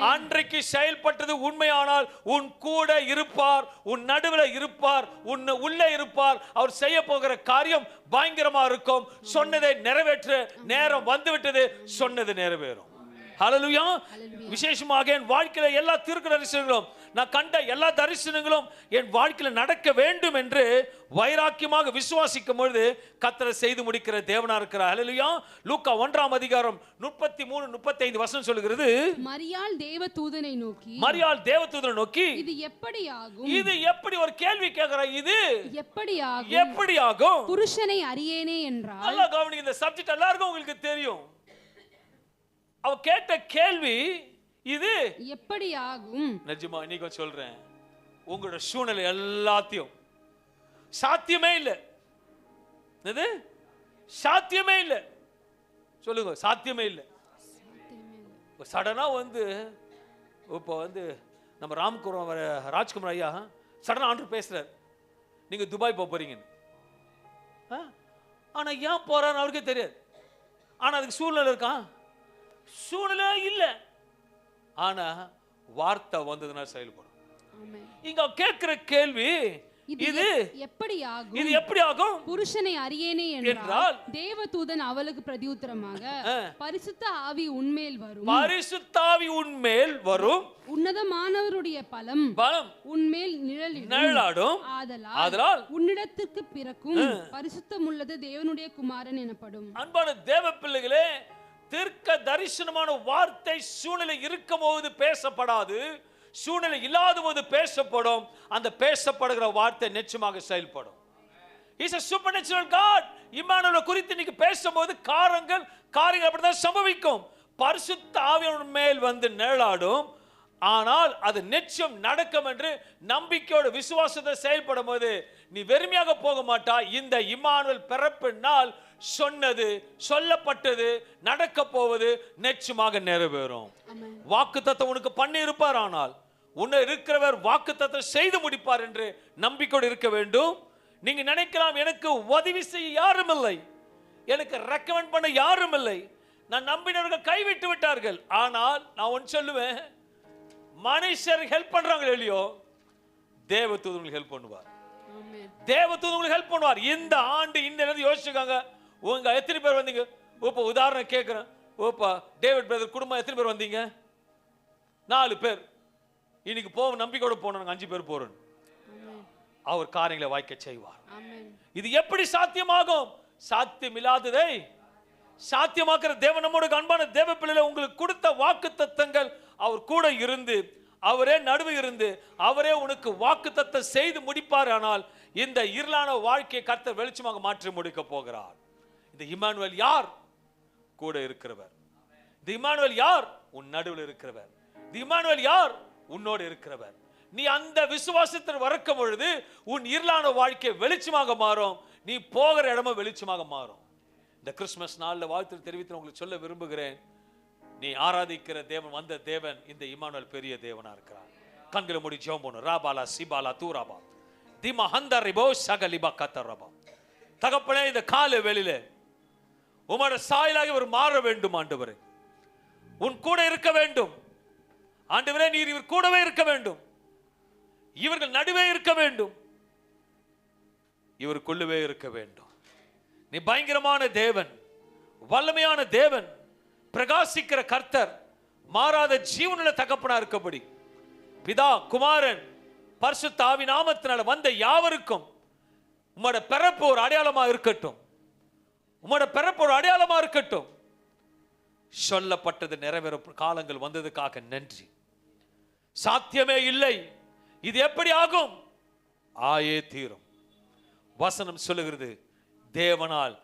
அன்றைக்கு செயல்பட்டது உண்மையானால் உன் கூட இருப்பார், உன் நடுவில் இருப்பார், உன் உள்ளே இருப்பார். அவர் செய்ய போகிற காரியம் பயங்கரமா இருக்கும். சொன்னதை நிறைவேற்ற நேரம் வந்துவிட்டது. சொன்னது நிறைவேறும். ஹalleluya. Hallelujah. விசேஷமாக என் வாழ்க்கையில எல்லா தீர்க்க தரிசனங்களும், நான் கண்ட எல்லா தரிசனங்களும் என் வாழ்க்கையில நடக்க வேண்டும் என்று வைராக்கியமாக விசுவாசிக்கும் பொழுது கர்த்தர் செய்து முடிக்கிற தேவனா இருக்கிறார். ஹalleluya. லூக்கா 1ஆம் அதிகாரம் 33-35 வசனம் சொல்லுகிறது, மரியாள் தேவதூதனை நோக்கி, மரியாள் தேவதூதனை நோக்கி, இது எப்படி ஆகும்? இது எப்படி, ஒரு கேள்வி கேட்கிறா, இது எப்படி ஆகும்? எப்படி ஆகும்? புருஷனை அறியேனே என்றால். நல்லா கவனிங்க, இந்த சப்ஜெக்ட் எல்லாருக்கும் உங்களுக்கு தெரியும். அவ கேட்ட கேள்வி இது எப்படி ஆகும்? நிஜமா இன்னைக்கு சொல்றேன், உங்களோட சூழ்நிலை எல்லாத்தையும் சாத்தியமே இல்லை, இது சாத்தியமே இல்லை, சொல்லுங்க சாத்தியமே இல்லை. சடனா வந்து இப்போ வந்து நம்ம ராஜ்குமார் ஐயா சடனா ஆண்டு பேசுறாரு, நீங்க துபாய் போறீங்கன்னு. ஆனா ஏன் போறான்னு அவருக்கே தெரியாது. ஆனா அதுக்கு சூழ்நிலை இருக்கான், சூழ்நிலை இல்லை, ஆனா வார்த்தை வந்ததுன்னா செயல்படும். இங்க கேட்கிற கேள்வி இது எப்படி ஆகும்? இது எப்படி ஆகும்? புருஷனை அறியேனே என்றால் தேவதூதன் அவளுக்கு பிரதியுத்தரமாக, பரிசுத்த ஆவி உன்மேல் வரும், பரிசுத்த ஆவி உன்மேல் வரும், உன்னதமானவருடைய பலம் உன்மேல் நிழலாடும், ஆதலால் உன்னிடத்திற்கு பிறக்கும் பரிசுத்தமுள்ளது தேவனுடைய குமாரன் எனப்படும். அன்பான தேவ பிள்ளைகளே, தீர்க்க தரிசனமான வார்த்தை சூழ்நிலை இருக்கும் போது பேசப்படாது, சூழ்நிலை இல்லாத போது பேசப்படும். அந்த பேசப்படுகிற வார்த்தை நிச்சயமாக செயல்படும். He's a supernatural God. இம்மானுவேலை குறித்து இன்னைக்கு பேசும்போது காரியங்கள் அப்படிதான் சம்பவிக்கும். பரிசுத்த ஆவியின் மேல் வந்து நிழலாடும், ஆனால் அது நிச்சயம் நடக்கும் என்று நம்பிக்கையோட விசுவாசத்தை செயல்படும் போது நீ வெறுமையாக போக மாட்டாய். இந்த இம்மானுவேல் பிறப்பு நாள் சொன்னது, சொல்லப்பட்டது, நடக்க போவது நிச்சயமாக நிறைவேறும். வாக்குத்தத்தம் உனக்கு பண்ணி இருப்பார், ஆனால் உன்னை இருக்கிறவர் வாக்குத்தத்தம் செய்து முடிப்பார் என்று நம்பிக்கையோடு இருக்க வேண்டும். நீங்க நினைக்கலாம், எனக்கு உதவி செய்ய யாரும் இல்லை, எனக்கு ரெக்கமெண்ட் பண்ண யாரும் இல்லை, நான் நம்பினவர்கள் கைவிட்டு விட்டார்கள். ஆனால் நான் ஒன்று சொல்லுவேன், மனுஷர் ஹெல்ப் பண்றாங்க இல்லையோ, தேவதூதர்கள் ஹெல்ப் பண்ணுவார். தேவதூதர்கள் ஹெல்ப் பண்ணுவார். இந்த ஆண்டு இந்த யோசிச்சுக்காங்க, உங்க எத்தனை பேர் வந்தீங்க? ஓப்பா உதாரணம் கேட்கிறேன், ஓப்பா டேவிட் பிரதர் குடும்பம் எத்தனை பேர் வந்தீங்க? 4 பேர். இன்னைக்கு போக நம்பிக்கையோட போனோம், 5 பேர் போறோம். அவர் காரியங்களை வாய்க்க செய்வார். இது எப்படி சாத்தியமாகும்? சாத்தியம் இல்லாததை சாத்தியமாக்குற தேவன் நம்மோட அன்பான தேவ பிள்ளைகளை உங்களுக்கு கொடுத்த வாக்கு தத்தங்கள் அவர் கூட இருந்து, அவரே நடுவு இருந்து, அவரே உனக்கு வாக்கு தத்தம் செய்து முடிப்பார். ஆனால் இந்த இருளான வாழ்க்கையை கர்த்தர் வெளிச்சமாக மாற்றி முடிக்க போகிறார். இந்த இம்மானுவேல் யார்? கூட இருக்கிறவர். இந்த இம்மானுவேல் யார்? உன் நடுவில் இருக்கிறவர். இந்த இம்மானுவேல் யார்? உன்னோடு இருக்கிறவர். நீ அந்த விசுவாசத்தில் வரக்கும் பொழுது உன் இருளான வாழ்க்கை வெளிச்சமாக மாறும், நீ போகிற இடமும் வெளிச்சமாக மாறும். இந்த கிறிஸ்துமஸ் நாளில் வாழ்த்து தெரிவித்து உங்களுக்கு சொல்ல விரும்புகிறேன், நீ ஆராதிக்கிற தேவன், வந்த தேவன் இந்த இம்மானுவேல் பெரிய தேவனா இருக்கிறார். கண்களை மூடி ஜெபம் பண்ணு. ராபாலா சிபாலா தூராபா திமா ஹந்தரிபோ சகலிபா கத்தரபா. தகப்பனே, இந்த கால வெளியில உமோட சாயலாகி ஒரு மாற வேண்டும் ஆண்டவரே, உன் கூட இருக்க வேண்டும் ஆண்டவரே, நீர் இவர் கூடவே இருக்க வேண்டும், இவர்கள் நடுவே இருக்க வேண்டும், இவருக்குள்ளவே இருக்க வேண்டும். நீ பயங்கரமான தேவன், வல்லமையான தேவன், பிரகாசிக்கிற கர்த்தர், மாறாத ஜீவனுள்ள தகப்பனா இருக்கபடி பிதா குமாரன் பரிசுத்த ஆவி நாமத்தினால வந்த யாவருக்கும் உம்மோட பிறப்பு ஒரு அடையாளமா இருக்கட்டும், உம்மோட பிறப்பு ஒரு அடையாளமா இருக்கட்டும். சொல்லப்பட்டது நிறைவேறும் காலங்கள் வந்ததுக்காக நன்றி. சாத்தியமே இல்லை, இது எப்படி ஆகும்? ஆயே தீரும். வசனம் சொல்லுகிறது, தேவனால்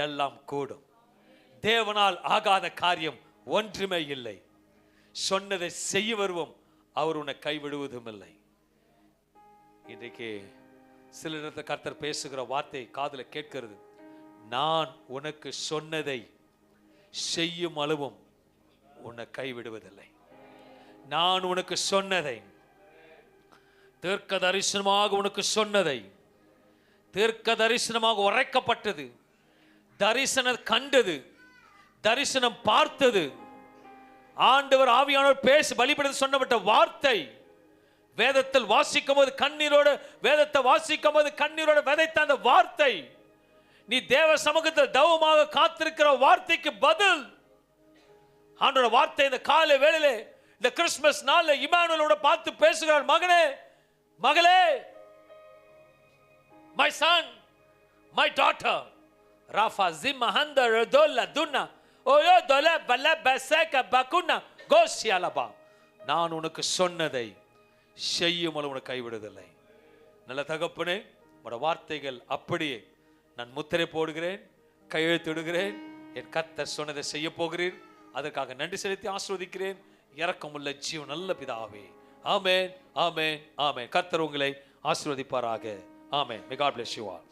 எல்லாம் கூடும், தேவனால் ஆகாத காரியம் ஒன்றுமே இல்லை. சொன்னதை செய்ய வருவோம், அவர் உன்னை கைவிடுவதும் இல்லை. இன்றைக்கு சில நேரத்தில் கர்த்தர் பேசுகிற வார்த்தை காதுல கேட்கிறது, நான் உனக்கு சொன்னதை செய்யும் அளவும் உன்னை கைவிடுவதில்லை. நான் உனக்கு சொன்னதை, தீர்க்க தரிசனமாக உனக்கு சொன்னதை, தீர்க்க தரிசனமாக உரைக்கப்பட்டது, தரிசனம் கண்டது, தரிசனம் பார்த்தது, ஆண்டவர் ஆவியானவர் பேசி பலிபீடத்தில் சொன்னப்பட்ட வார்த்தை, வேதத்தில் வாசிக்கும் போது கண்ணீரோடு, வேதத்தை வாசிக்கும் போது கண்ணீரோடு விதைத்த அந்த வார்த்தை, நீ தேவ சமூகத்தில் தவமாக காத்திருக்கிற வார்த்தைக்கு பதில், ஆண்டோட வார்த்தை இந்த காலை வேளையிலே இந்த கிறிஸ்துமஸ் நாள்ல இமானுவேலோட பார்த்து பேசுகிறார். மகனே, மகளே, my son, my daughter, rafa zimahanda rodola dunna oyo dola bala basaka bakuna goshialaba. நான் உனக்கு சொன்னதை செய்யும் அளவு உனக்கு கைவிடுவதில்லை. நல்ல தகப்பனே, உம்முடைய வார்த்தைகள் அப்படியே நான் முத்திரை போடுகிறேன், கையெழுத்திடுகிறேன். என் கர்த்தர் சொன்னதை செய்ய போகிறீர். அதற்காக நன்றி செலுத்தி ஆசீர்வதிக்கிறேன். இரக்கமுள்ள ஜீவன் நல்ல பிதாவே. ஆமென், ஆமென், ஆமென். கர்த்தர் உங்களை ஆசீர்வதிப்பாராக. ஆமென். May God bless you all.